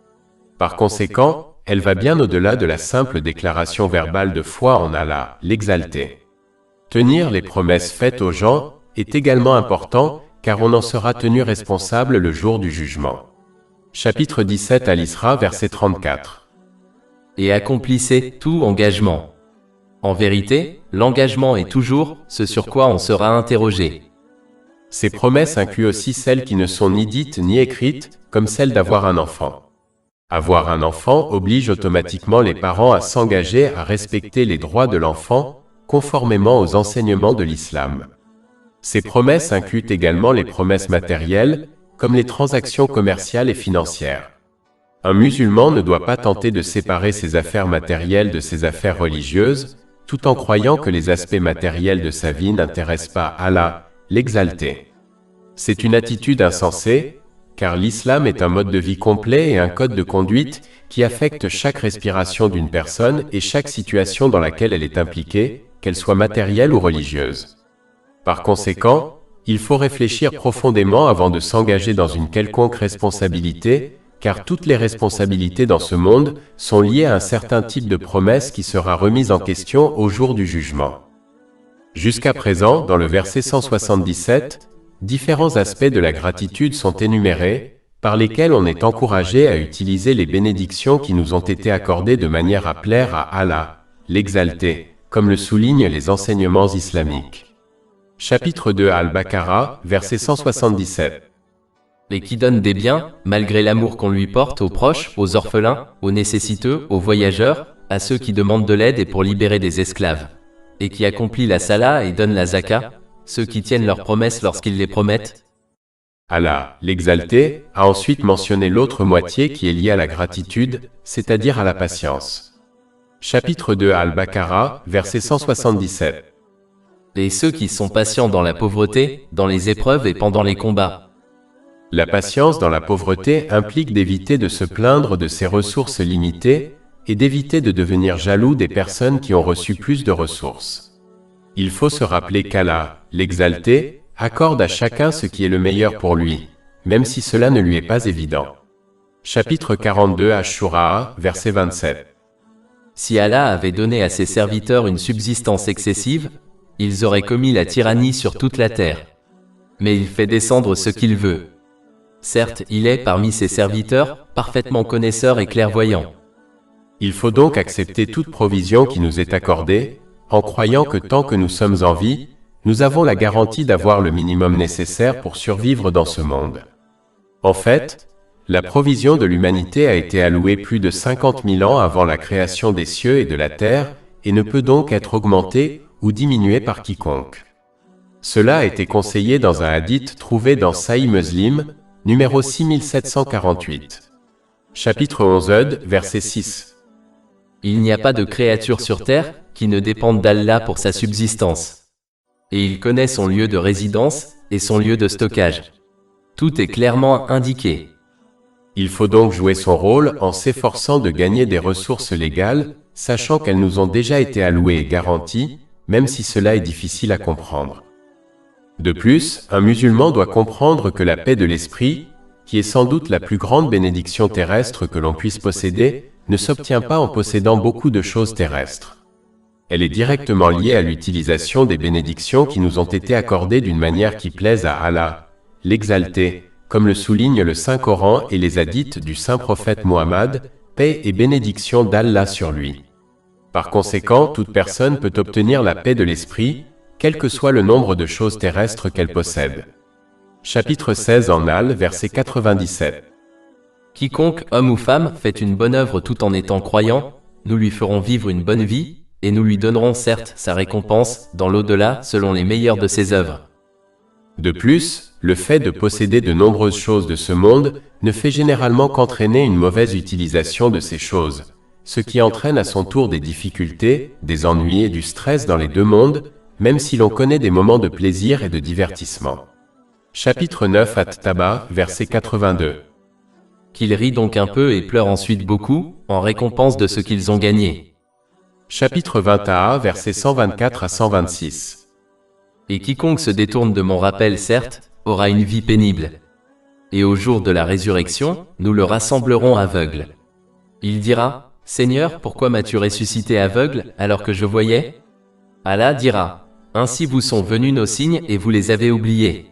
Par conséquent, elle va bien au-delà de la simple déclaration verbale de foi en Allah, l'Exalté. Tenir les promesses faites aux gens est également important, car on en sera tenu responsable le jour du jugement. Chapitre 17 Al-Isra, verset 34. Et accomplissez tout engagement. En vérité, l'engagement est toujours ce sur quoi on sera interrogé. Ces promesses incluent aussi celles qui ne sont ni dites ni écrites, comme celle d'avoir un enfant. Avoir un enfant oblige automatiquement les parents à s'engager à respecter les droits de l'enfant, conformément aux enseignements de l'islam. Ces promesses incluent également les promesses matérielles, comme les transactions commerciales et financières. Un musulman ne doit pas tenter de séparer ses affaires matérielles de ses affaires religieuses, tout en croyant que les aspects matériels de sa vie n'intéressent pas Allah, l'Exalté. C'est une attitude insensée, car l'islam est un mode de vie complet et un code de conduite qui affecte chaque respiration d'une personne et chaque situation dans laquelle elle est impliquée, qu'elle soit matérielle ou religieuse. Par conséquent, il faut réfléchir profondément avant de s'engager dans une quelconque responsabilité, car toutes les responsabilités dans ce monde sont liées à un certain type de promesse qui sera remise en question au jour du jugement. Jusqu'à présent, dans le verset 177, différents aspects de la gratitude sont énumérés, par lesquels on est encouragé à utiliser les bénédictions qui nous ont été accordées de manière à plaire à Allah, l'Exalté, comme le soulignent les enseignements islamiques. Chapitre 2 Al-Baqarah, verset 177. Et qui donne des biens, malgré l'amour qu'on lui porte aux proches, aux orphelins, aux nécessiteux, aux voyageurs, à ceux qui demandent de l'aide et pour libérer des esclaves. Et qui accomplit la salah et donne la zaka, ceux qui tiennent leurs promesses lorsqu'ils les promettent. Allah, l'Exalté, a ensuite mentionné l'autre moitié qui est liée à la gratitude, c'est-à-dire à la patience. Chapitre 2 Al-Baqarah, verset 177. Et ceux qui sont patients dans la pauvreté, dans les épreuves et pendant les combats. La patience dans la pauvreté implique d'éviter de se plaindre de ses ressources limitées et d'éviter de devenir jaloux des personnes qui ont reçu plus de ressources. Il faut se rappeler qu'Allah, l'Exalté, accorde à chacun ce qui est le meilleur pour lui, même si cela ne lui est pas évident. Chapitre 42 Ash-Shura, verset 27. Si Allah avait donné à ses serviteurs une subsistance excessive, ils auraient commis la tyrannie sur toute la terre. Mais il fait descendre ce qu'il veut. Certes, il est, parmi ses serviteurs, parfaitement connaisseur et clairvoyant. Il faut donc accepter toute provision qui nous est accordée, en croyant que tant que nous sommes en vie, nous avons la garantie d'avoir le minimum nécessaire pour survivre dans ce monde. En fait, la provision de l'humanité a été allouée plus de 50 000 ans avant la création des cieux et de la terre, et ne peut donc être augmentée ou diminuée par quiconque. Cela a été conseillé dans un hadith trouvé dans Sahih Muslim, numéro 6748. Chapitre 11, verset 6. Il n'y a pas de créature sur terre qui ne dépende d'Allah pour sa subsistance. Et il connaît son lieu de résidence et son lieu de stockage. Tout est clairement indiqué. Il faut donc jouer son rôle en s'efforçant de gagner des ressources légales, sachant qu'elles nous ont déjà été allouées et garanties, même si cela est difficile à comprendre. De plus, un musulman doit comprendre que la paix de l'esprit, qui est sans doute la plus grande bénédiction terrestre que l'on puisse posséder, ne s'obtient pas en possédant beaucoup de choses terrestres. Elle est directement liée à l'utilisation des bénédictions qui nous ont été accordées d'une manière qui plaise à Allah, l'Exalté, comme le souligne le Saint-Coran et les hadiths du Saint-Prophète Muhammad, paix et bénédiction d'Allah sur lui. Par conséquent, toute personne peut obtenir la paix de l'esprit, quel que soit le nombre de choses terrestres qu'elle possède. Chapitre 16 en Al, verset 97. Quiconque, homme ou femme, fait une bonne œuvre tout en étant croyant, nous lui ferons vivre une bonne vie, et nous lui donnerons certes sa récompense dans l'au-delà selon les meilleures de ses œuvres. De plus, le fait de posséder de nombreuses choses de ce monde ne fait généralement qu'entraîner une mauvaise utilisation de ces choses, ce qui entraîne à son tour des difficultés, des ennuis et du stress dans les deux mondes, même si l'on connaît des moments de plaisir et de divertissement. Chapitre 9 At-Taba, verset 82. Qu'ils rient donc un peu et pleurent ensuite beaucoup, en récompense de ce qu'ils ont gagné. Chapitre 20a, versets 124 à 126. Et quiconque se détourne de mon rappel, certes, aura une vie pénible. Et au jour de la résurrection, nous le rassemblerons aveugle. Il dira, Seigneur, pourquoi m'as-tu ressuscité aveugle alors que je voyais? Allah dira, ainsi vous sont venus nos signes et vous les avez oubliés.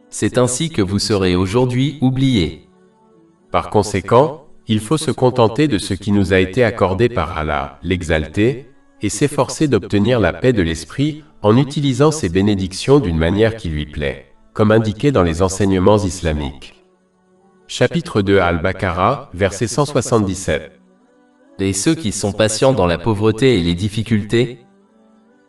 C'est ainsi que vous serez aujourd'hui oubliés. Par conséquent, il faut se contenter de ce qui nous a été accordé par Allah, l'Exalté, et s'efforcer d'obtenir la paix de l'esprit en utilisant ses bénédictions d'une manière qui lui plaît, comme indiqué dans les enseignements islamiques. Chapitre 2 Al-Baqarah, verset 177. Et ceux qui sont patients dans la pauvreté et les difficultés?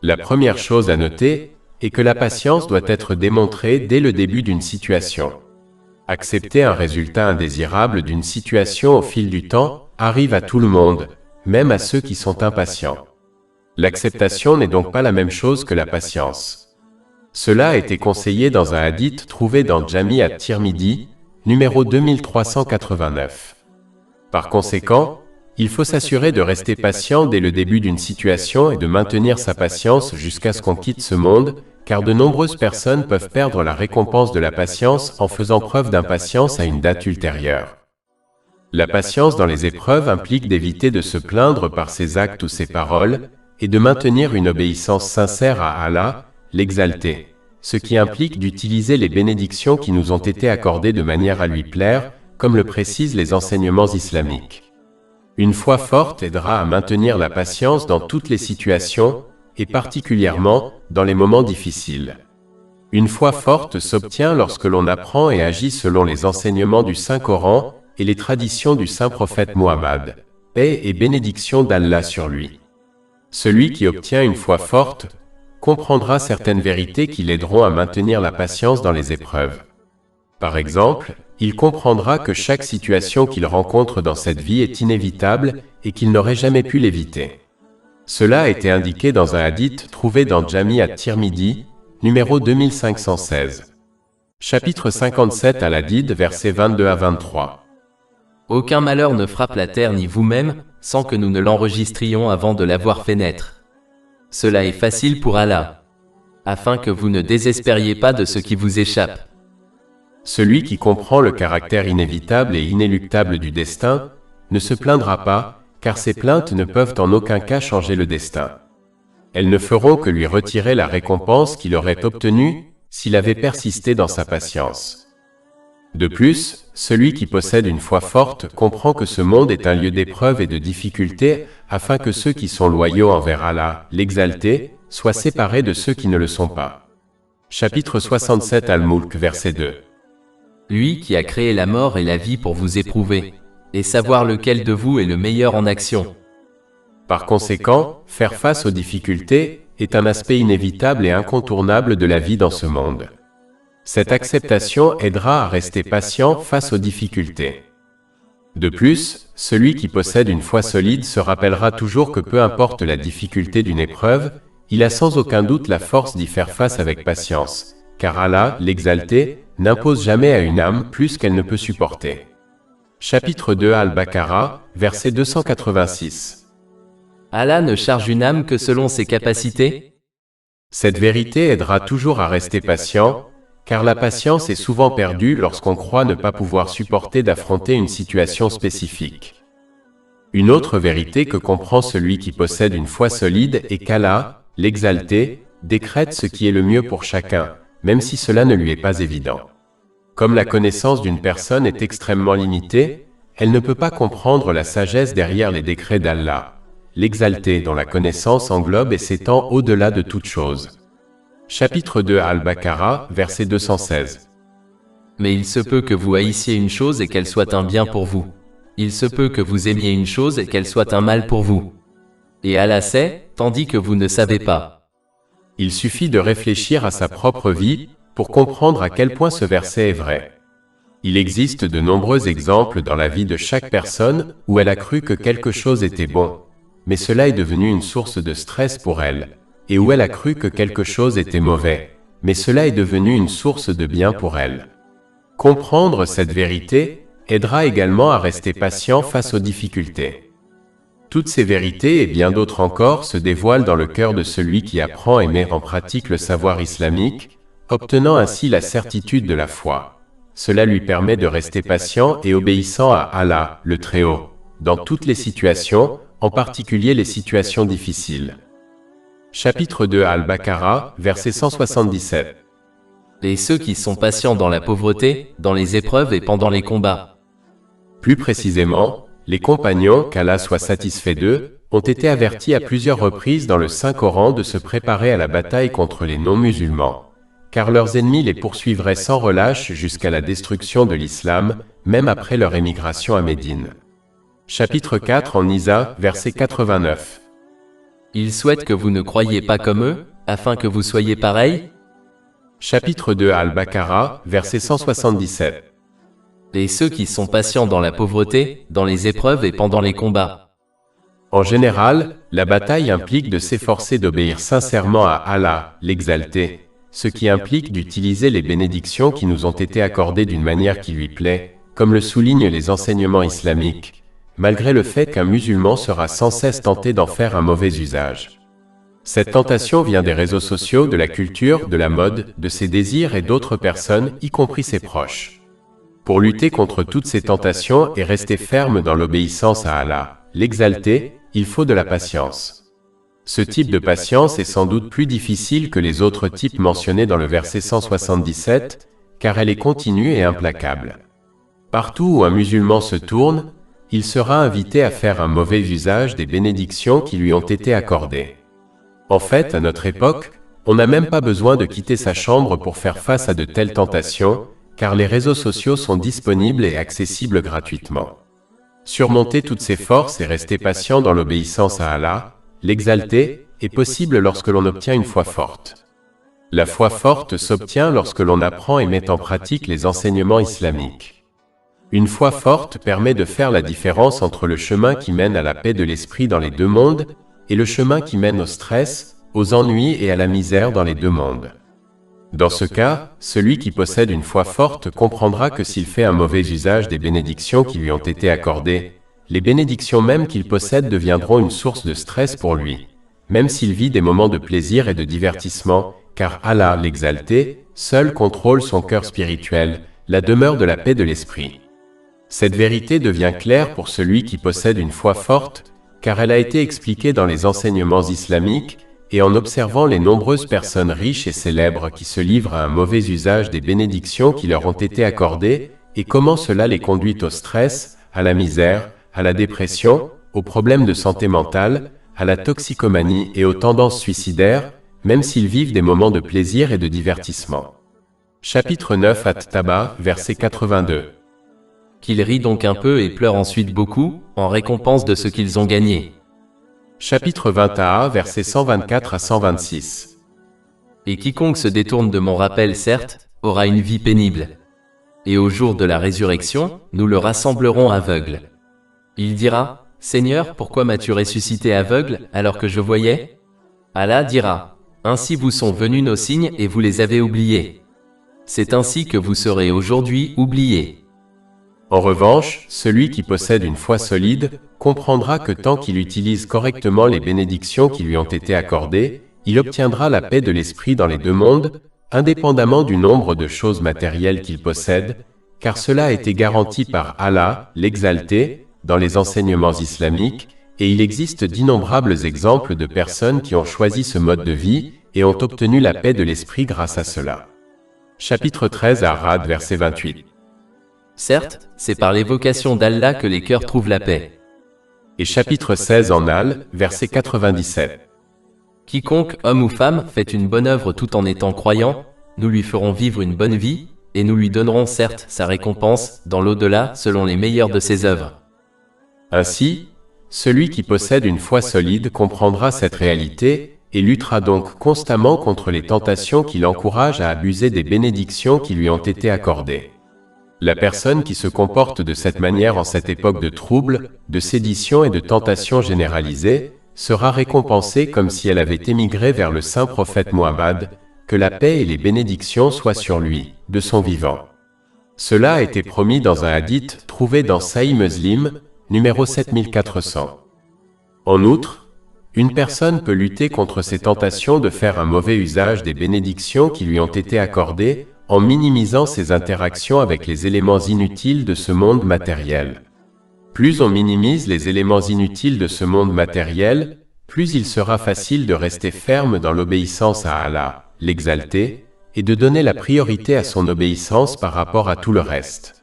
La première chose à noter est que la patience doit être démontrée dès le début d'une situation. Accepter un résultat indésirable d'une situation au fil du temps arrive à tout le monde, même à ceux qui sont impatients. L'acceptation n'est donc pas la même chose que la patience. Cela a été conseillé dans un hadith trouvé dans Jami at-Tirmidhi, numéro 2389. Par conséquent, il faut s'assurer de rester patient dès le début d'une situation et de maintenir sa patience jusqu'à ce qu'on quitte ce monde, car de nombreuses personnes peuvent perdre la récompense de la patience en faisant preuve d'impatience à une date ultérieure. La patience dans les épreuves implique d'éviter de se plaindre par ses actes ou ses paroles, et de maintenir une obéissance sincère à Allah, l'Exalté, ce qui implique d'utiliser les bénédictions qui nous ont été accordées de manière à lui plaire, comme le précisent les enseignements islamiques. Une foi forte aidera à maintenir la patience dans toutes les situations, et particulièrement dans les moments difficiles. Une foi forte s'obtient lorsque l'on apprend et agit selon les enseignements du Saint-Coran et les traditions du Saint-Prophète Muhammad, paix et bénédiction d'Allah sur lui. Celui qui obtient une foi forte comprendra certaines vérités qui l'aideront à maintenir la patience dans les épreuves. Par exemple, il comprendra que chaque situation qu'il rencontre dans cette vie est inévitable et qu'il n'aurait jamais pu l'éviter. Cela a été indiqué dans un hadith trouvé dans Jami at-Tirmidhi, numéro 2516. Chapitre 57 Al-Hadid, versets 22 à 23. Aucun malheur ne frappe la terre ni vous-même, sans que nous ne l'enregistrions avant de l'avoir fait naître. Cela est facile pour Allah, afin que vous ne désespériez pas de ce qui vous échappe. Celui qui comprend le caractère inévitable et inéluctable du destin ne se plaindra pas, car ses plaintes ne peuvent en aucun cas changer le destin. Elles ne feront que lui retirer la récompense qu'il aurait obtenue s'il avait persisté dans sa patience. De plus, celui qui possède une foi forte comprend que ce monde est un lieu d'épreuve et de difficulté, afin que ceux qui sont loyaux envers Allah, l'exalté, soient séparés de ceux qui ne le sont pas. Chapitre 67 Al-Mulk, verset 2. Lui qui a créé la mort et la vie pour vous éprouver, et savoir lequel de vous est le meilleur en action. Par conséquent, faire face aux difficultés est un aspect inévitable et incontournable de la vie dans ce monde. Cette acceptation aidera à rester patient face aux difficultés. De plus, celui qui possède une foi solide se rappellera toujours que peu importe la difficulté d'une épreuve, il a sans aucun doute la force d'y faire face avec patience, car Allah, l'exalté, n'impose jamais à une âme plus qu'elle ne peut supporter. Chapitre 2 Al-Baqarah, verset 286. Allah ne charge une âme que selon ses capacités. Cette vérité aidera toujours à rester patient, car la patience est souvent perdue lorsqu'on croit ne pas pouvoir supporter d'affronter une situation spécifique. Une autre vérité que comprend celui qui possède une foi solide est qu'Allah, l'exalté, décrète ce qui est le mieux pour chacun, même si cela ne lui est pas évident. Comme la connaissance d'une personne est extrêmement limitée, elle ne peut pas comprendre la sagesse derrière les décrets d'Allah, l'exalté dont la connaissance englobe et s'étend au-delà de toute chose. Chapitre 2 Al-Baqarah, verset 216. Mais il se peut que vous haïssiez une chose et qu'elle soit un bien pour vous. Il se peut que vous aimiez une chose et qu'elle soit un mal pour vous. Et Allah sait, tandis que vous ne savez pas. Il suffit de réfléchir à sa propre vie pour comprendre à quel point ce verset est vrai. Il existe de nombreux exemples dans la vie de chaque personne où elle a cru que quelque chose était bon, mais cela est devenu une source de stress pour elle, et où elle a cru que quelque chose était mauvais, mais cela est devenu une source de bien pour elle. Comprendre cette vérité aidera également à rester patient face aux difficultés. Toutes ces vérités et bien d'autres encore se dévoilent dans le cœur de celui qui apprend et met en pratique le savoir islamique, obtenant ainsi la certitude de la foi. Cela lui permet de rester patient et obéissant à Allah, le Très-Haut, dans toutes les situations, en particulier les situations difficiles. Chapitre 2 Al-Baqarah, verset 177. Et ceux qui sont patients dans la pauvreté, dans les épreuves et pendant les combats. Plus précisément, les compagnons, qu'Allah soit satisfait d'eux, ont été avertis à plusieurs reprises dans le Saint-Coran de se préparer à la bataille contre les non-musulmans, car leurs ennemis les poursuivraient sans relâche jusqu'à la destruction de l'islam, même après leur émigration à Médine. Chapitre 4 en Nisa, verset 89. Ils souhaitent que vous ne croyiez pas comme eux, afin que vous soyez pareils. Chapitre 2 Al-Baqarah, verset 177. Et ceux qui sont patients dans la pauvreté, dans les épreuves et pendant les combats. En général, la bataille implique de s'efforcer d'obéir sincèrement à Allah, l'exalté, ce qui implique d'utiliser les bénédictions qui nous ont été accordées d'une manière qui lui plaît, comme le soulignent les enseignements islamiques, malgré le fait qu'un musulman sera sans cesse tenté d'en faire un mauvais usage. Cette tentation vient des réseaux sociaux, de la culture, de la mode, de ses désirs et d'autres personnes, y compris ses proches. Pour lutter contre toutes ces tentations et rester ferme dans l'obéissance à Allah, l'exalté, il faut de la patience. Ce type de patience est sans doute plus difficile que les autres types mentionnés dans le verset 177, car elle est continue et implacable. Partout où un musulman se tourne, il sera invité à faire un mauvais usage des bénédictions qui lui ont été accordées. En fait, à notre époque, on n'a même pas besoin de quitter sa chambre pour faire face à de telles tentations, car les réseaux sociaux sont disponibles et accessibles gratuitement. Surmonter toutes ces forces et rester patient dans l'obéissance à Allah, l'exalté, est possible lorsque l'on obtient une foi forte. La foi forte s'obtient lorsque l'on apprend et met en pratique les enseignements islamiques. Une foi forte permet de faire la différence entre le chemin qui mène à la paix de l'esprit dans les deux mondes et le chemin qui mène au stress, aux ennuis et à la misère dans les deux mondes. Dans ce cas, celui qui possède une foi forte comprendra que s'il fait un mauvais usage des bénédictions qui lui ont été accordées, les bénédictions même qu'il possède deviendront une source de stress pour lui, même s'il vit des moments de plaisir et de divertissement, car Allah, l'exalté, seul contrôle son cœur spirituel, la demeure de la paix de l'esprit. Cette vérité devient claire pour celui qui possède une foi forte, car elle a été expliquée dans les enseignements islamiques, et en observant les nombreuses personnes riches et célèbres qui se livrent à un mauvais usage des bénédictions qui leur ont été accordées, et comment cela les conduit au stress, à la misère, à la dépression, aux problèmes de santé mentale, à la toxicomanie et aux tendances suicidaires, même s'ils vivent des moments de plaisir et de divertissement. Chapitre 9 At-Taba, verset 82. Qu'ils rient donc un peu et pleurent ensuite beaucoup, en récompense de ce qu'ils ont gagné. Chapitre 20a, versets 124 à 126. Et quiconque se détourne de mon rappel, certes, aura une vie pénible. Et au jour de la résurrection, nous le rassemblerons aveugle. Il dira, Seigneur, pourquoi m'as-tu ressuscité aveugle, alors que je voyais? Allah dira, ainsi vous sont venus nos signes et vous les avez oubliés. C'est ainsi que vous serez aujourd'hui oubliés. En revanche, celui qui possède une foi solide comprendra que tant qu'il utilise correctement les bénédictions qui lui ont été accordées, il obtiendra la paix de l'esprit dans les deux mondes, indépendamment du nombre de choses matérielles qu'il possède, car cela a été garanti par Allah, l'exalté, dans les enseignements islamiques, et il existe d'innombrables exemples de personnes qui ont choisi ce mode de vie et ont obtenu la paix de l'esprit grâce à cela. Chapitre 13 Ar-Ra'd, verset 28. Certes, c'est par l'évocation d'Allah que les cœurs trouvent la paix. Et chapitre 16 en Al, verset 97. Quiconque, homme ou femme, fait une bonne œuvre tout en étant croyant, nous lui ferons vivre une bonne vie, et nous lui donnerons certes sa récompense, dans l'au-delà, selon les meilleures de ses œuvres. Ainsi, celui qui possède une foi solide comprendra cette réalité, et luttera donc constamment contre les tentations qui l'encouragent à abuser des bénédictions qui lui ont été accordées. La personne qui se comporte de cette manière en cette époque de troubles, de sédition et de tentation généralisée, sera récompensée comme si elle avait émigré vers le saint prophète Muhammad, que la paix et les bénédictions soient sur lui, de son vivant. Cela a été promis dans un hadith trouvé dans Sahih Muslim, numéro 7400. En outre, une personne peut lutter contre ces tentations de faire un mauvais usage des bénédictions qui lui ont été accordées, en minimisant ses interactions avec les éléments inutiles de ce monde matériel. Plus on minimise les éléments inutiles de ce monde matériel, plus il sera facile de rester ferme dans l'obéissance à Allah, l'exalté, et de donner la priorité à son obéissance par rapport à tout le reste.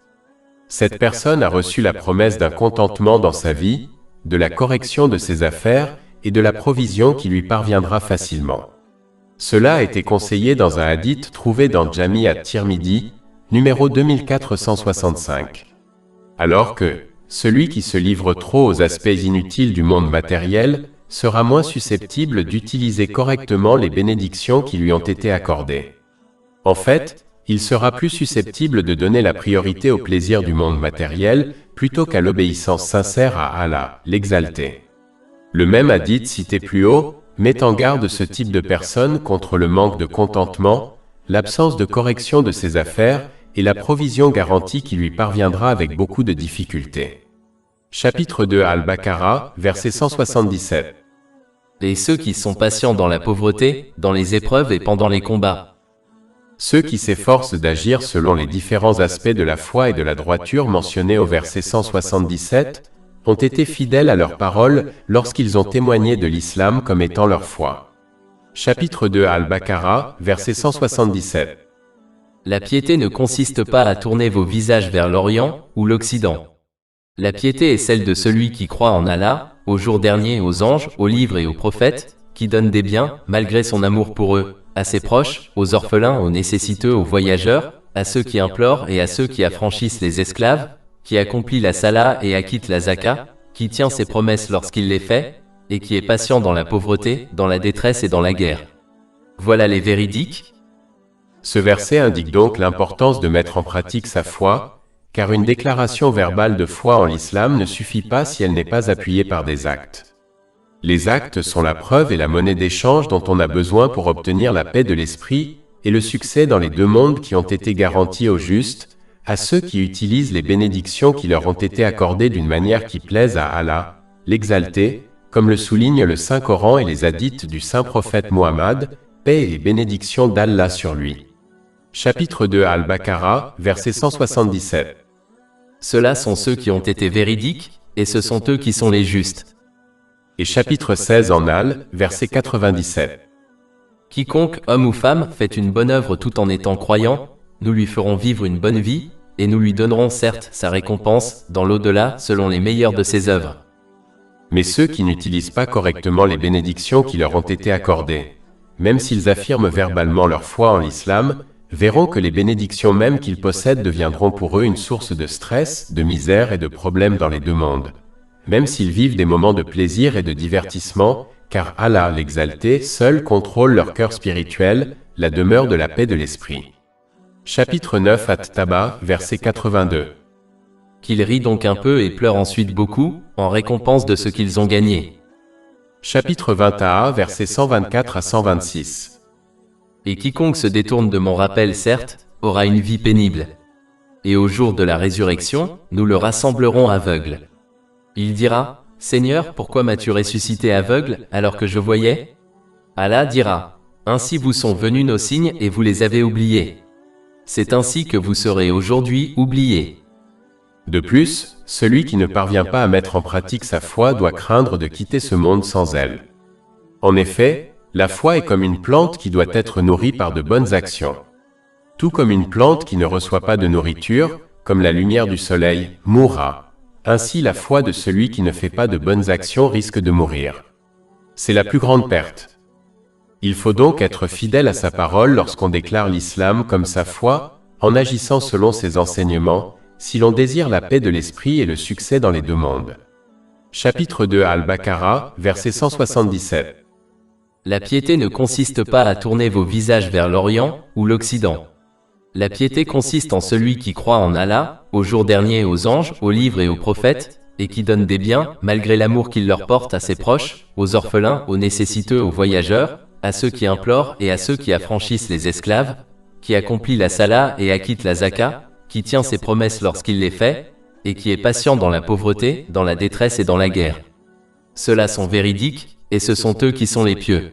Cette personne a reçu la promesse d'un contentement dans sa vie, de la correction de ses affaires et de la provision qui lui parviendra facilement. Cela a été conseillé dans un hadith trouvé dans Jami at-Tirmidhi, numéro 2465. Alors que, celui qui se livre trop aux aspects inutiles du monde matériel, sera moins susceptible d'utiliser correctement les bénédictions qui lui ont été accordées. En fait, il sera plus susceptible de donner la priorité au plaisir du monde matériel, plutôt qu'à l'obéissance sincère à Allah, l'exalté. Le même hadith cité plus haut, met en garde ce type de personne contre le manque de contentement, l'absence de correction de ses affaires et la provision garantie qui lui parviendra avec beaucoup de difficultés. Chapitre 2 Al-Baqarah, verset 177. Et ceux qui sont patients dans la pauvreté, dans les épreuves et pendant les combats. Ceux qui s'efforcent d'agir selon les différents aspects de la foi et de la droiture mentionnés au verset 177, ont été fidèles à leurs paroles lorsqu'ils ont témoigné de l'islam comme étant leur foi. Chapitre 2 Al-Baqarah, verset 177. La piété ne consiste pas à tourner vos visages vers l'Orient ou l'Occident. La piété est celle de celui qui croit en Allah, au jour dernier, aux anges, aux livres et aux prophètes, qui donne des biens, malgré son amour pour eux, à ses proches, aux orphelins, aux nécessiteux, aux voyageurs, à ceux qui implorent et à ceux qui affranchissent les esclaves, qui accomplit la salat et acquitte la zaka, qui tient ses promesses lorsqu'il les fait, et qui est patient dans la pauvreté, dans la détresse et dans la guerre. Voilà les véridiques. Ce verset indique donc l'importance de mettre en pratique sa foi, car une déclaration verbale de foi en l'islam ne suffit pas si elle n'est pas appuyée par des actes. Les actes sont la preuve et la monnaie d'échange dont on a besoin pour obtenir la paix de l'esprit et le succès dans les deux mondes qui ont été garantis aux justes, à ceux qui utilisent les bénédictions qui leur ont été accordées d'une manière qui plaise à Allah, l'exalté, comme le soulignent le Saint-Coran et les hadiths du Saint-Prophète Muhammad, paix et bénédictions d'Allah sur lui. Chapitre 2 Al-Baqarah, verset 177. Ceux-là sont ceux qui ont été véridiques, et ce sont eux qui sont les justes. Et chapitre 16 en Al, verset 97. Quiconque, homme ou femme, fait une bonne œuvre tout en étant croyant, nous lui ferons vivre une bonne vie, et nous lui donnerons certes sa récompense, dans l'au-delà, selon les meilleures de ses œuvres. Mais ceux qui n'utilisent pas correctement les bénédictions qui leur ont été accordées, même s'ils affirment verbalement leur foi en l'islam, verront que les bénédictions même qu'ils possèdent deviendront pour eux une source de stress, de misère et de problèmes dans les deux mondes. Même s'ils vivent des moments de plaisir et de divertissement, car Allah l'exalté seul contrôle leur cœur spirituel, la demeure de la paix de l'esprit. Chapitre 9 At-Taba, verset 82. Qu'ils rient donc un peu et pleurent ensuite beaucoup, en récompense de ce qu'ils ont gagné. Chapitre 20 versets 124 à 126. Et quiconque se détourne de mon rappel, certes, aura une vie pénible. Et au jour de la résurrection, nous le rassemblerons aveugle. Il dira, Seigneur, pourquoi m'as-tu ressuscité aveugle, alors que je voyais? Allah dira, ainsi vous sont venus nos signes et vous les avez oubliés. C'est ainsi que vous serez aujourd'hui oubliés. De plus, celui qui ne parvient pas à mettre en pratique sa foi doit craindre de quitter ce monde sans elle. En effet, la foi est comme une plante qui doit être nourrie par de bonnes actions. Tout comme une plante qui ne reçoit pas de nourriture, comme la lumière du soleil, mourra. Ainsi la foi de celui qui ne fait pas de bonnes actions risque de mourir. C'est la plus grande perte. Il faut donc être fidèle à sa parole lorsqu'on déclare l'islam comme sa foi, en agissant selon ses enseignements, si l'on désire la paix de l'esprit et le succès dans les deux mondes. Chapitre 2 Al-Baqarah, verset 177. La piété ne consiste pas à tourner vos visages vers l'Orient ou l'Occident. La piété consiste en celui qui croit en Allah, au jour dernier, aux anges, aux livres et aux prophètes, et qui donne des biens, malgré l'amour qu'il leur porte à ses proches, aux orphelins, aux nécessiteux, aux voyageurs, à ceux qui implorent et à ceux qui affranchissent les esclaves, qui accomplit la salat et acquitte la zaka, qui tient ses promesses lorsqu'il les fait, et qui est patient dans la pauvreté, dans la détresse et dans la guerre. Ceux-là sont véridiques, et ce sont eux qui sont les pieux.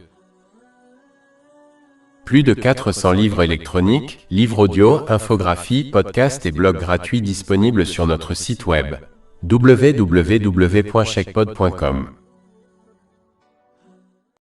Plus de 400 livres électroniques, livres audio, infographies, podcasts et blogs gratuits disponibles sur notre site web www.chekpod.com.